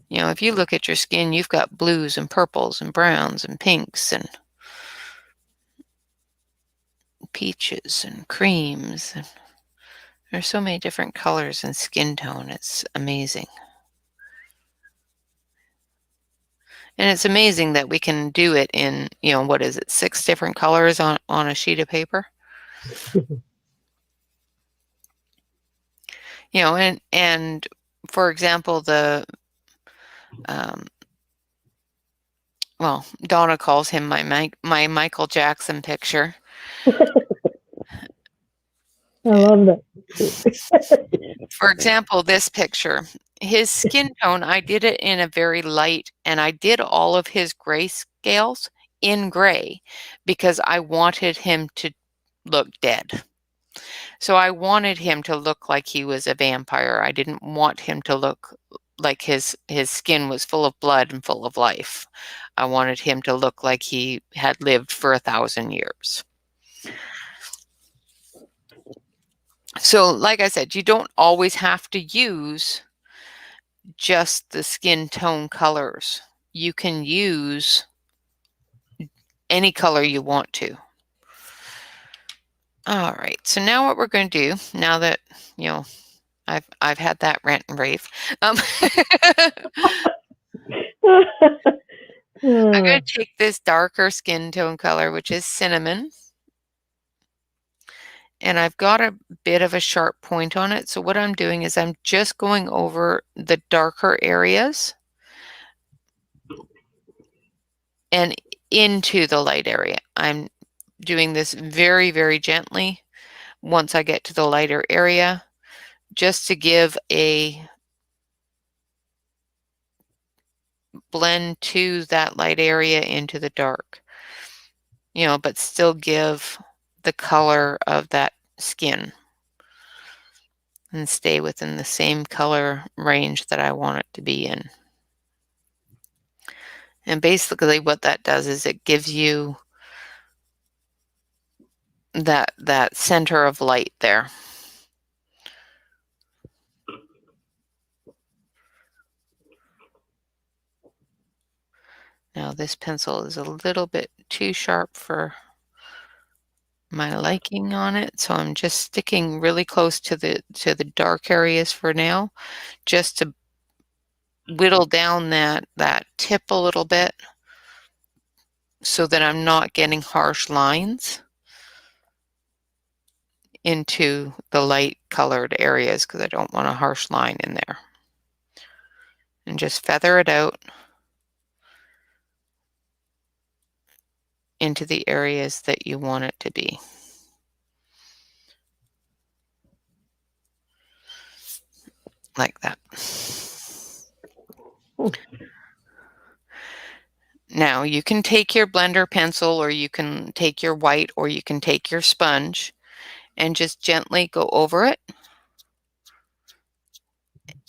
You know, if you look at your skin, you've got blues and purples and browns and pinks and peaches and creams. And there's so many different colors in skin tone. It's amazing. And it's amazing that we can do it in, 6 different colors on a sheet of paper. And for example, Donna calls him my Michael Jackson picture. I love that. For example, this picture, his skin tone, I did it in a very light, and I did all of his grayscales in gray because I wanted him to look dead. So I wanted him to look like he was a vampire. I didn't want him to look like his skin was full of blood and full of life. I wanted him to look like he had lived for 1,000 years. So, like I said, you don't always have to use just the skin tone colors. You can use any color you want to. All right, so now what we're going to do, now that, I've had that rant and rave, I'm going to take this darker skin tone color, which is cinnamon, and I've got a bit of a sharp point on it. So what I'm doing is I'm just going over the darker areas and into the light area. I'm doing this very, very gently once I get to the lighter area, just to give a blend to that light area into the dark, you know, but still give the color of that skin and stay within the same color range that I want it to be in. And basically what that does is it gives you that center of light there. Now this pencil is a little bit too sharp for my liking on it, so I'm just sticking really close to the dark areas for now, just to whittle down that tip a little bit so that I'm not getting harsh lines into the light colored areas, because I don't want a harsh line in there. And just feather it out into the areas that you want it to be. Like that. Now you can take your blender pencil, or you can take your white, or you can take your sponge and just gently go over it.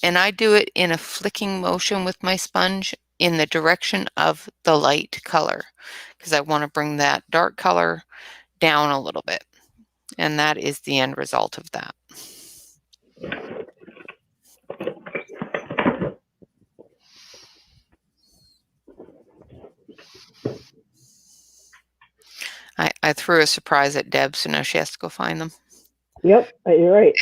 And I do it in a flicking motion with my sponge in the direction of the light color, because I want to bring that dark color down a little bit. And that is the end result of that. I threw a surprise at Deb, so now she has to go find them. Yep, you're right.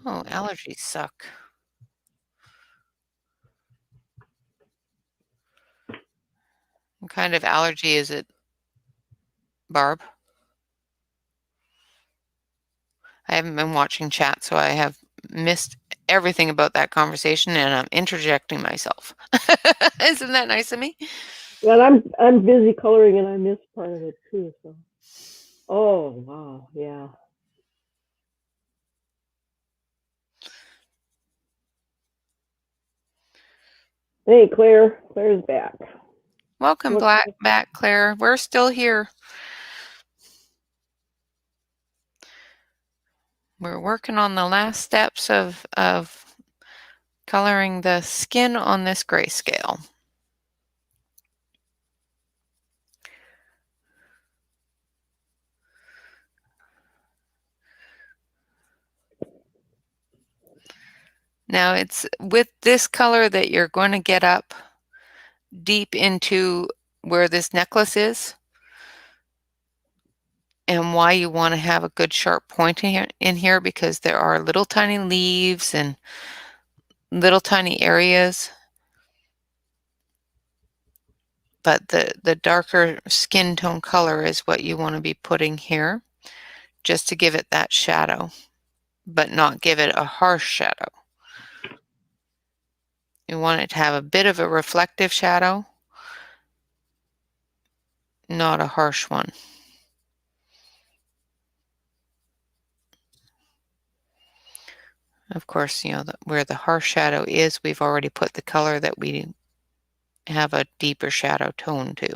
Oh, allergies suck. What kind of allergy is it, Barb? I haven't been watching chat, so I have missed everything about that conversation, and I'm interjecting myself. Isn't that nice of me? Well, I'm busy coloring, and I missed part of it too. So, oh wow, yeah. Hey, Claire. Claire's back. Welcome back, Claire. We're still here. We're working on the last steps of coloring the skin on this grayscale. Now it's with this color that you're going to get up deep into where this necklace is, and why you want to have a good sharp point in here, because there are little tiny leaves and little tiny areas. But the darker skin tone color is what you want to be putting here, just to give it that shadow, but not give it a harsh shadow. You want it to have a bit of a reflective shadow, not a harsh one. Of course, you know, where the harsh shadow is, we've already put the color that we have a deeper shadow tone to.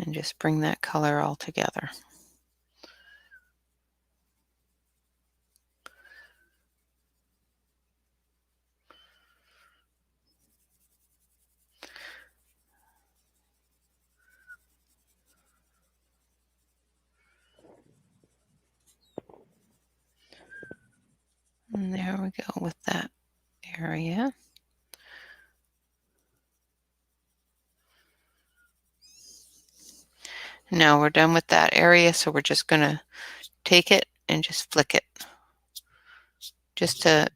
And just bring that color all together. And there we go with that area. Now we're done with that area, so we're just going to take it and just flick it. just to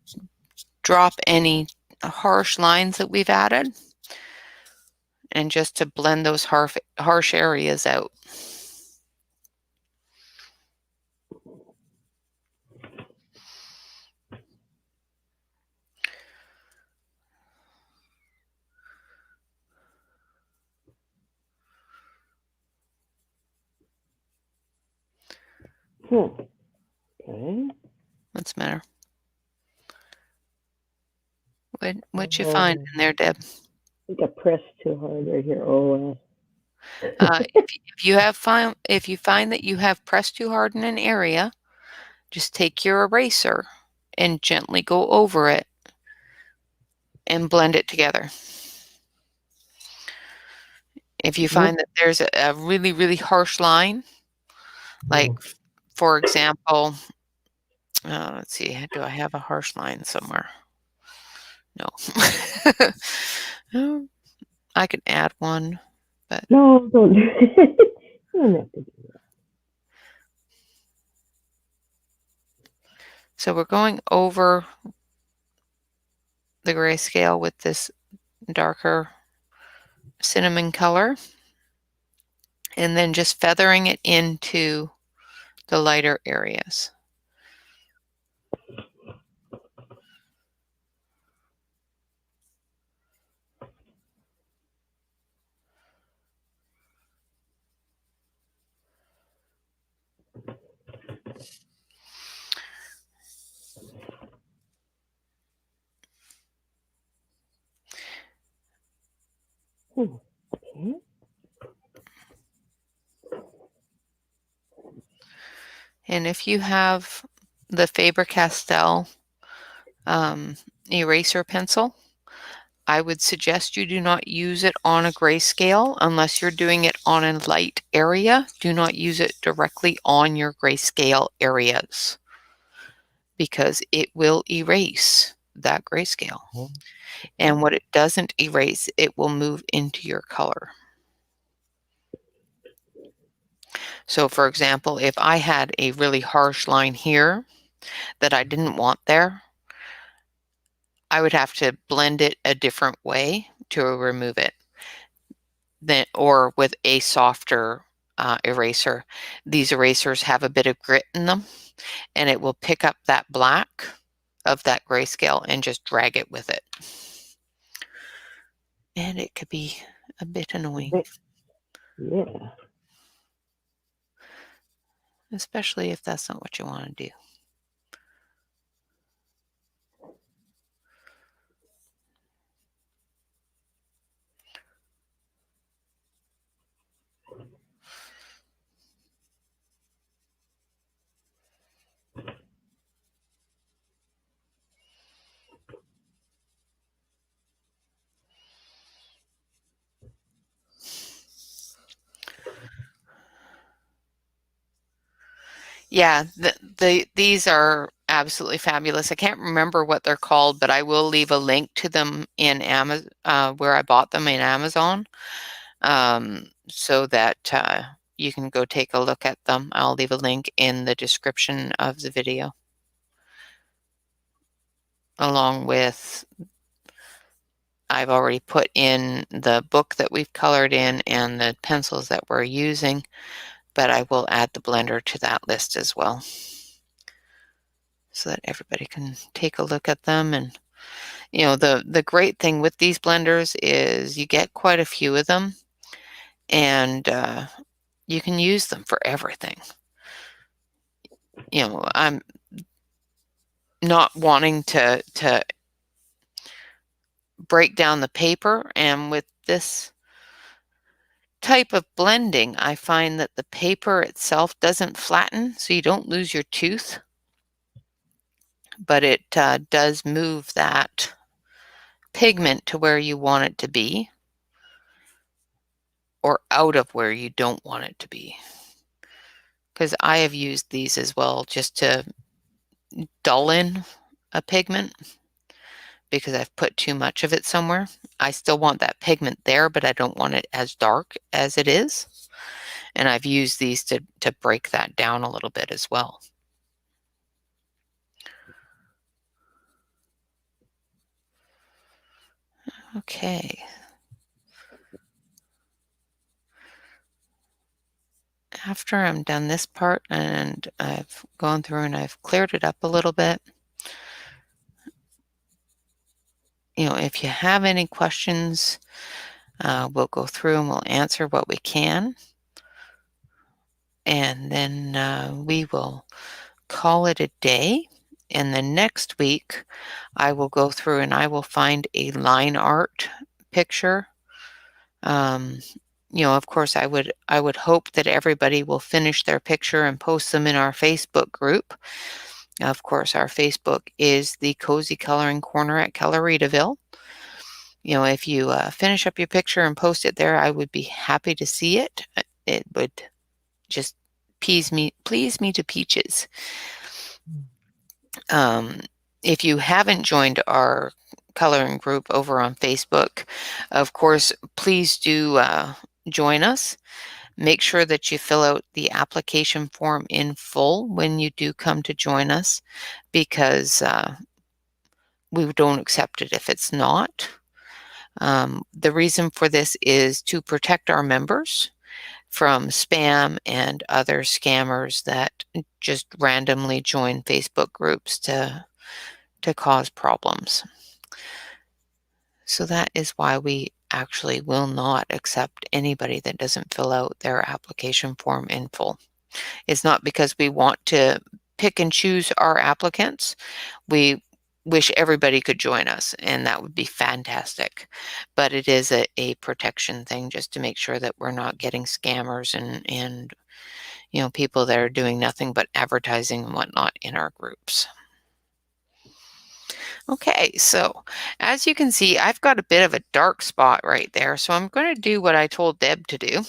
drop any harsh lines that we've added and just to blend those harsh areas out. Okay. What's the matter? What you find in there, Deb? I think I pressed too hard right here. Oh, If you find that you have pressed too hard in an area, just take your eraser and gently go over it and blend it together. If you find that there's a really, really harsh line, like for example, let's see, do I have a harsh line somewhere? No. I can add one, but no, don't do it. You don't have to do that. so we're going over the grayscale with this darker cinnamon color and then just feathering it into the lighter areas. Okay. And if you have the Faber-Castell eraser pencil, I would suggest you do not use it on a grayscale unless you're doing it on a light area. Do not use it directly on your grayscale areas because it will erase that grayscale. And what it doesn't erase, it will move into your color. So for example, if I had a really harsh line here that I didn't want there, I would have to blend it a different way to remove it, or with a softer eraser. These erasers have a bit of grit in them, and it will pick up that black of that grayscale and just drag it with it. And it could be a bit annoying. Yeah. Especially if that's not what you want to do. Yeah, these are absolutely fabulous. I can't remember what they're called, but I will leave a link to them in Amazon, where I bought them in Amazon, so that you can go take a look at them. I'll leave a link in the description of the video, along with I've already put in the book that we've colored in and the pencils that we're using, but I will add the blender to that list as well, so that everybody can take a look at them. And you know, the great thing with these blenders is you get quite a few of them, and you can use them for everything. You know, I'm not wanting to break down the paper, and with this type of blending, I find that the paper itself doesn't flatten, so you don't lose your tooth, but it does move that pigment to where you want it to be, or out of where you don't want it to be. Because I have used these as well just to dull in a pigment because I've put too much of it somewhere. I still want that pigment there, but I don't want it as dark as it is. And I've used these to break that down a little bit as well. Okay. After I'm done this part and I've gone through and I've cleared it up a little bit, if you have any questions, we'll go through and we'll answer what we can. And then we will call it a day. And then next week, I will go through and I will find a line art picture. Of course, I would hope that everybody will finish their picture and post them in our Facebook group. Of course, our Facebook is the Cozy Coloring Corner at Coloritaville. If you finish up your picture and post it there, I would be happy to see it. It would just please me to peaches. If you haven't joined our coloring group over on Facebook, of course, please do join us. Make sure that you fill out the application form in full when you do come to join us, because we don't accept it if it's not. The reason for this is to protect our members from spam and other scammers that just randomly join Facebook groups to cause problems. So that is why we actually will not accept anybody that doesn't fill out their application form in full. It's not because we want to pick and choose our applicants. We wish everybody could join us, and that would be fantastic. But it is a protection thing, just to make sure that we're not getting scammers and people that are doing nothing but advertising and whatnot in our groups. Okay, so as you can see, I've got a bit of a dark spot right there, so I'm going to do what I told Deb to do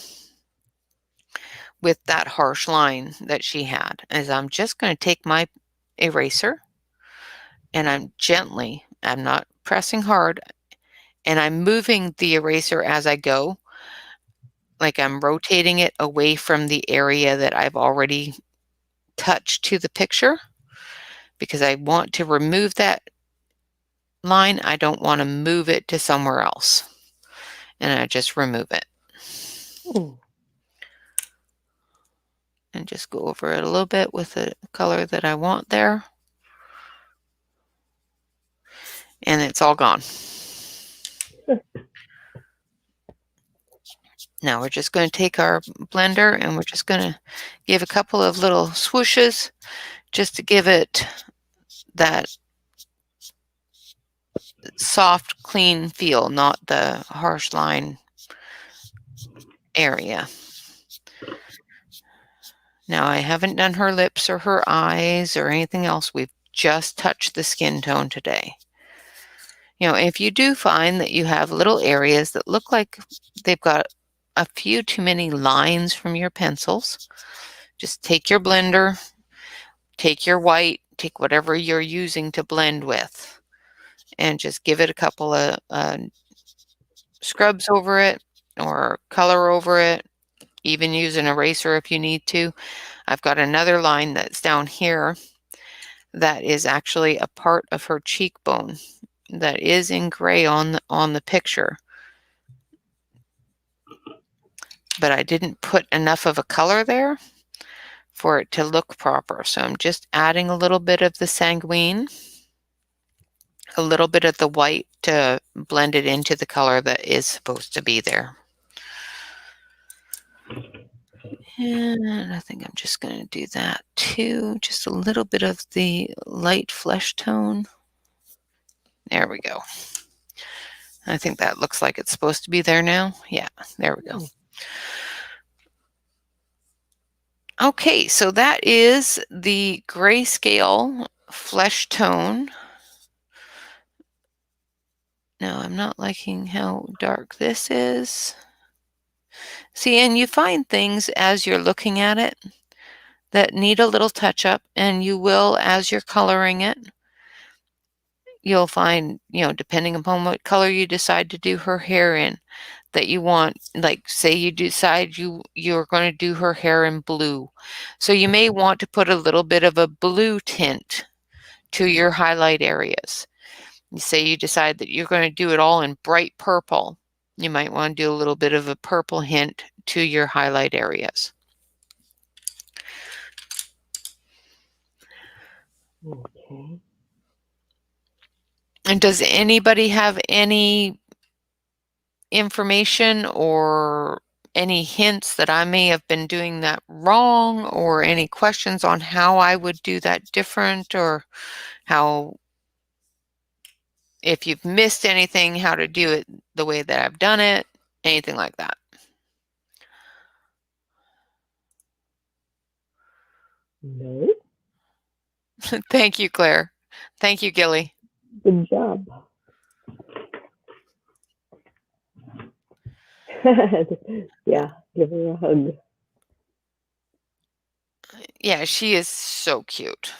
with that harsh line that she had, is I'm just going to take my eraser and I'm not pressing hard, and I'm moving the eraser as I go, like I'm rotating it away from the area that I've already touched to the picture, because I want to remove that line. I don't want to move it to somewhere else. And I just remove it. And just go over it a little bit with the color that I want there. And it's all gone. Now we're just going to take our blender and we're just going to give a couple of little swooshes just to give it that soft, clean feel, not the harsh line area. Now I haven't done her lips or her eyes or anything else. We've just touched the skin tone today. If you do find that you have little areas that look like they've got a few too many lines from your pencils, just take your blender, take your white, take whatever you're using to blend with, and just give it a couple of scrubs over it or color over it. Even use an eraser if you need to. I've got another line that's down here that is actually a part of her cheekbone that is in gray on the picture, but I didn't put enough of a color there for it to look proper. So I'm just adding a little bit of the sanguine, a little bit of the white to blend it into the color that is supposed to be there. And I think I'm just going to do that too. Just a little bit of the light flesh tone. There we go. I think that looks like it's supposed to be there now. Yeah, there we go. Okay, so that is the Grayscale flesh tone. Now, I'm not liking how dark this is. See, and you find things as you're looking at it that need a little touch up, and you will as you're coloring it. You'll find, depending upon what color you decide to do her hair in, that you want, like say you decide you're going to do her hair in blue. So you may want to put a little bit of a blue tint to your highlight areas. You say you decide that you're going to do it all in bright purple. You might want to do a little bit of a purple hint to your highlight areas. Okay. And does anybody have any information or any hints that I may have been doing that wrong, or any questions on how I would do that different, or how, if you've missed anything, how to do it the way that I've done it, anything like that? No. Thank you, Claire. Thank you, Gilly. Good job. Yeah, give her a hug. Yeah, she is so cute.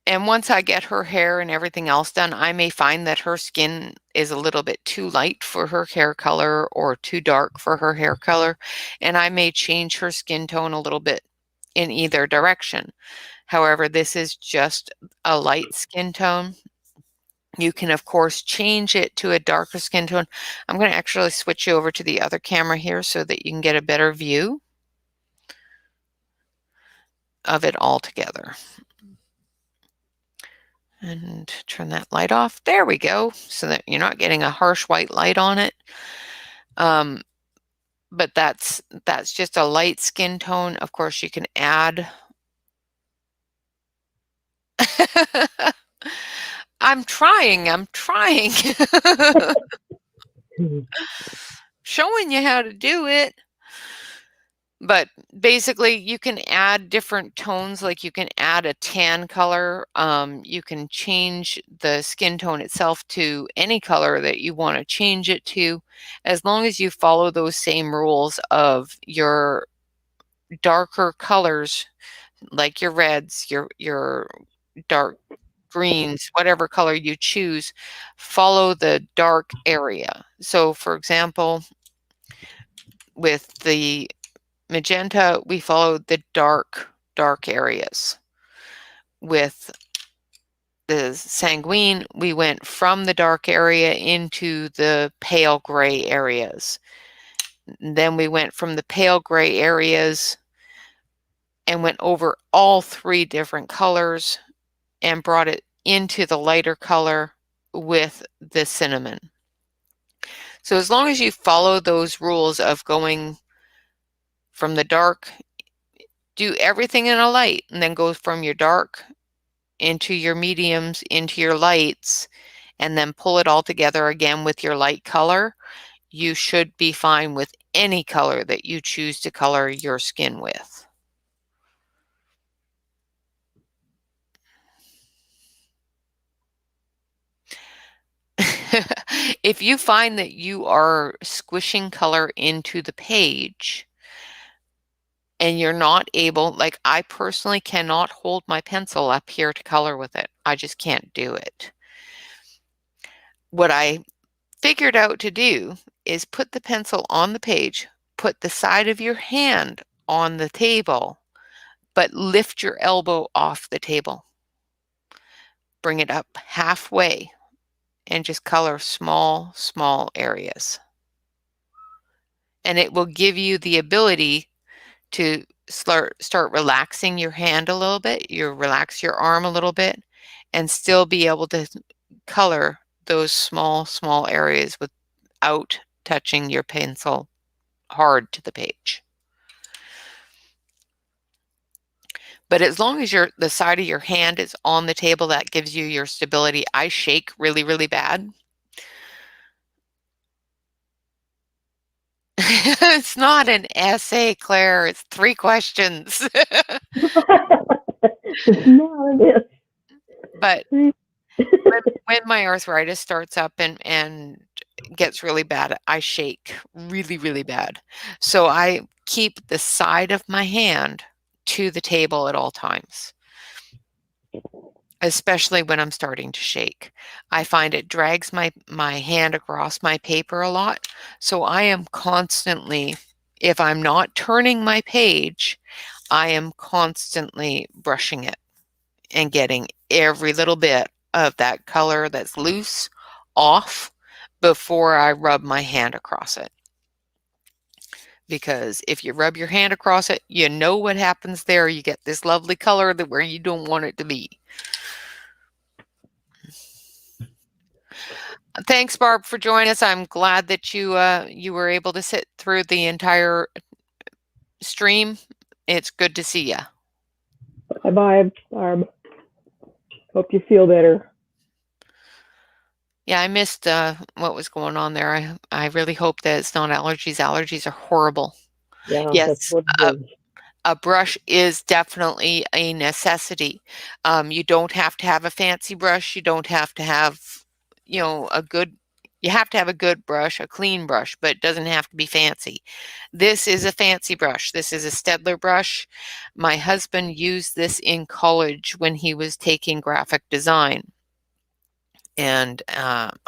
And once I get her hair and everything else done, I may find that her skin is a little bit too light for her hair color or too dark for her hair color, and I may change her skin tone a little bit in either direction. However, this is just a light skin tone. You can, of course, change it to a darker skin tone. I'm going to actually switch you over to the other camera here so that you can get a better view of it all together. And turn that light off. There we go, so that you're not getting a harsh white light on it. But that's just a light skin tone. Of course, you can add. I'm trying. Showing you how to do it. But basically, you can add different tones, like you can add a tan color. You can change the skin tone itself to any color that you want to change it to, as long as you follow those same rules of your darker colors, like your reds, your dark greens, whatever color you choose, follow the dark area. So, for example, with the magenta, we followed the dark areas. With the sanguine, we went from the dark area into the pale gray areas. Then we went from the pale gray areas and went over all three different colors and brought it into the lighter color with the cinnamon. So as long as you follow those rules of going from the dark, do everything in a light, and then go from your dark into your mediums, into your lights, and then pull it all together again with your light color, you should be fine with any color that you choose to color your skin with. If you find that you are squishing color into the page and you're not able, like I personally cannot hold my pencil up here to color with it. I just can't do it. What I figured out to do is put the pencil on the page, put the side of your hand on the table, but lift your elbow off the table. Bring it up halfway and just color small, small areas. And it will give you the ability to start relaxing your hand a little bit, relax your arm a little bit, and still be able to color those small, small areas without touching your pencil hard to the page. But as long as the side of your hand is on the table, that gives you your stability. I shake really, really bad. It's not an essay, Claire. It's 3 questions. It's not it. But when my arthritis starts up and gets really bad, I shake really, really bad. So I keep the side of my hand to the table at all times, especially when I'm starting to shake. I find it drags my hand across my paper a lot. So I am constantly, if I'm not turning my page, I am constantly brushing it and getting every little bit of that color that's loose off before I rub my hand across it. Because if you rub your hand across it, you know what happens there. You get this lovely color that where you don't want it to be. Thanks, Barb, for joining us. I'm glad that you you were able to sit through the entire stream. It's good to see you. Bye-bye, Barb. Hope you feel better. Yeah, I missed what was going on there. I really hope that it's not allergies. Allergies are horrible. Yeah, Yes, that's what it is. a brush is definitely a necessity. You don't have to have a fancy brush. You don't have to have, you know, you have to have a good brush, a clean brush, but it doesn't have to be fancy. This is a fancy brush. This is a Stedler brush. My husband used this in college when he was taking graphic design and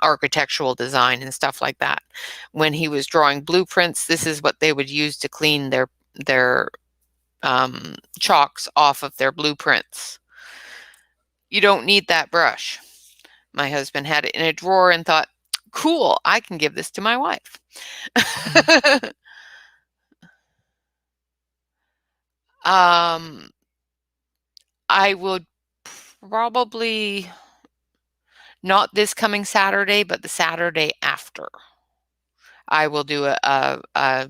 architectural design and stuff like that. When he was drawing blueprints, this is what they would use to clean their chalks off of their blueprints. You don't need that brush. My husband had it in a drawer and thought, cool, I can give this to my wife. I would probably not this coming Saturday, but the Saturday after. I will do a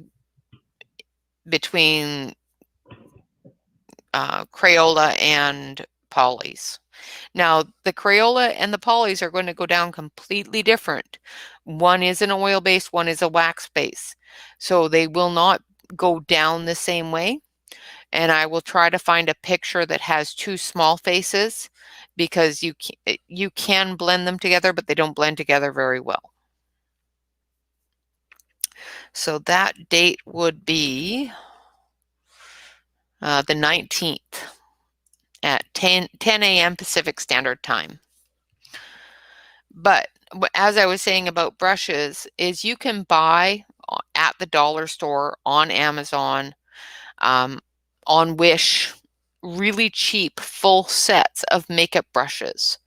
between Crayola and Polly's. Now, the Crayola and the Polys are going to go down completely different. One is an oil base, one is a wax base. So they will not go down the same way. And I will try to find a picture that has two small faces because you can blend them together, but they don't blend together very well. So that date would be the 19th. At 10 a.m. Pacific Standard Time. But as I was saying about brushes, is you can buy at the dollar store, on Amazon, on Wish, really cheap full sets of makeup brushes.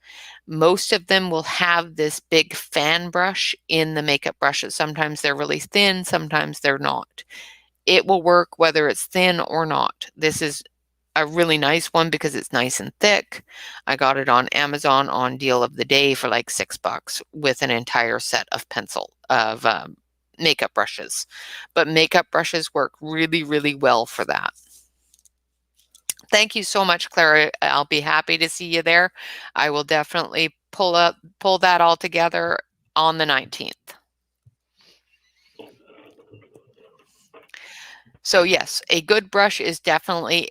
Most of them will have this big fan brush in the makeup brushes. Sometimes they're really thin, sometimes they're not. It will work whether it's thin or not. This is a really nice one because it's nice and thick. I got it on Amazon on deal of the day for like $6 with an entire set of makeup brushes. But makeup brushes work really, really well for that. Thank you so much, Clara. I'll be happy to see you there. I will definitely pull that all together on the 19th. So yes, a good brush is definitely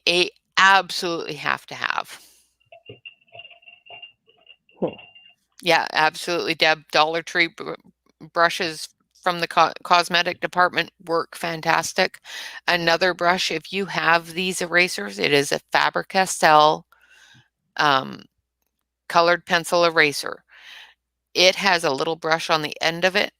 absolutely have to have. Yeah, absolutely, Deb. Dollar Tree brushes from the cosmetic department work fantastic. Another brush, if you have these erasers, it is a Faber-Castell colored pencil eraser. It has a little brush on the end of it.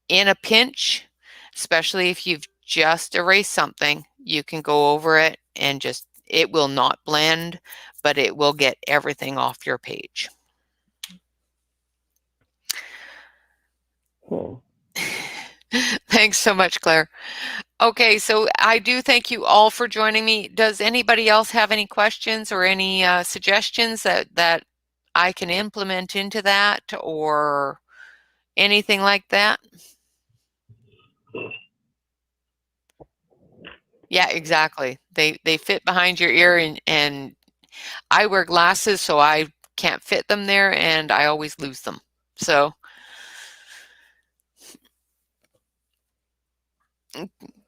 In a pinch, especially if you've just erased something, you can go over it and it will not blend, but it will get everything off your page. Thanks so much, Claire. Okay, so I do thank you all for joining me. Does anybody else have any questions or any suggestions that I can implement into that or anything like that? Yeah, exactly. They fit behind your ear and I wear glasses, so I can't fit them there and I always lose them. So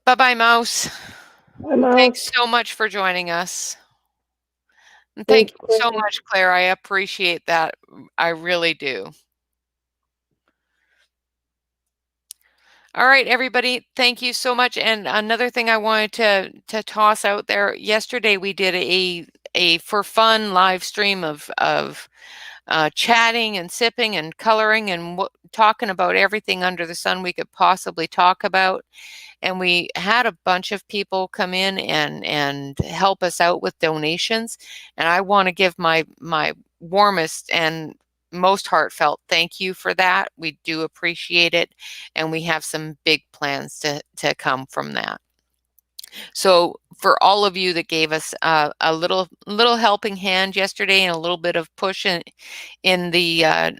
bye-bye, Mouse. Bye, Mouse. Thanks so much for joining us. And thank you so much, Claire. I appreciate that. I really do. All right, everybody, thank you so much. And another thing I wanted to toss out there, yesterday we did a for fun live stream of chatting and sipping and coloring and talking about everything under the sun we could possibly talk about. And we had a bunch of people come in and help us out with donations. And I want to give my warmest and most heartfelt thank you for that. We do appreciate it, and we have some big plans to come from that. So for all of you that gave us a little helping hand yesterday and a little bit of push in the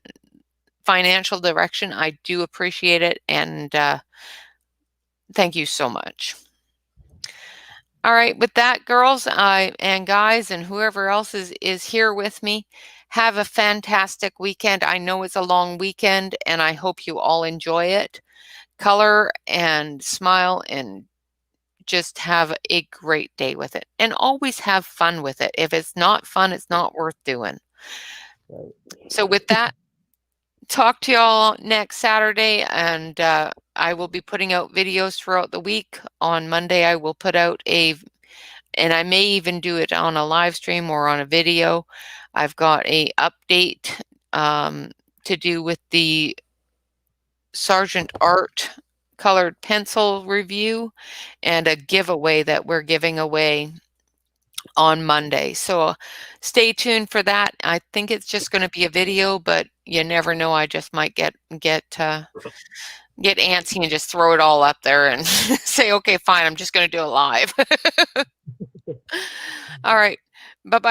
financial direction, I do appreciate it, and thank you so much. All right, with that, girls and guys and whoever else is here with me, have a fantastic weekend. I know it's a long weekend, and I hope you all enjoy it. Color and smile and just have a great day with it, and always have fun with it. If it's not fun, it's not worth doing. So with that, talk to y'all next Saturday, and I will be putting out videos throughout the week. On Monday, I will put out and I may even do it on a live stream or on a video. I've got a update to do with the Sergeant Art colored pencil review and a giveaway that we're giving away on Monday. So stay tuned for that. I think it's just going to be a video, but you never know. I just might get antsy and just throw it all up there and say, okay, fine, I'm just going to do it live. All right. Bye-bye.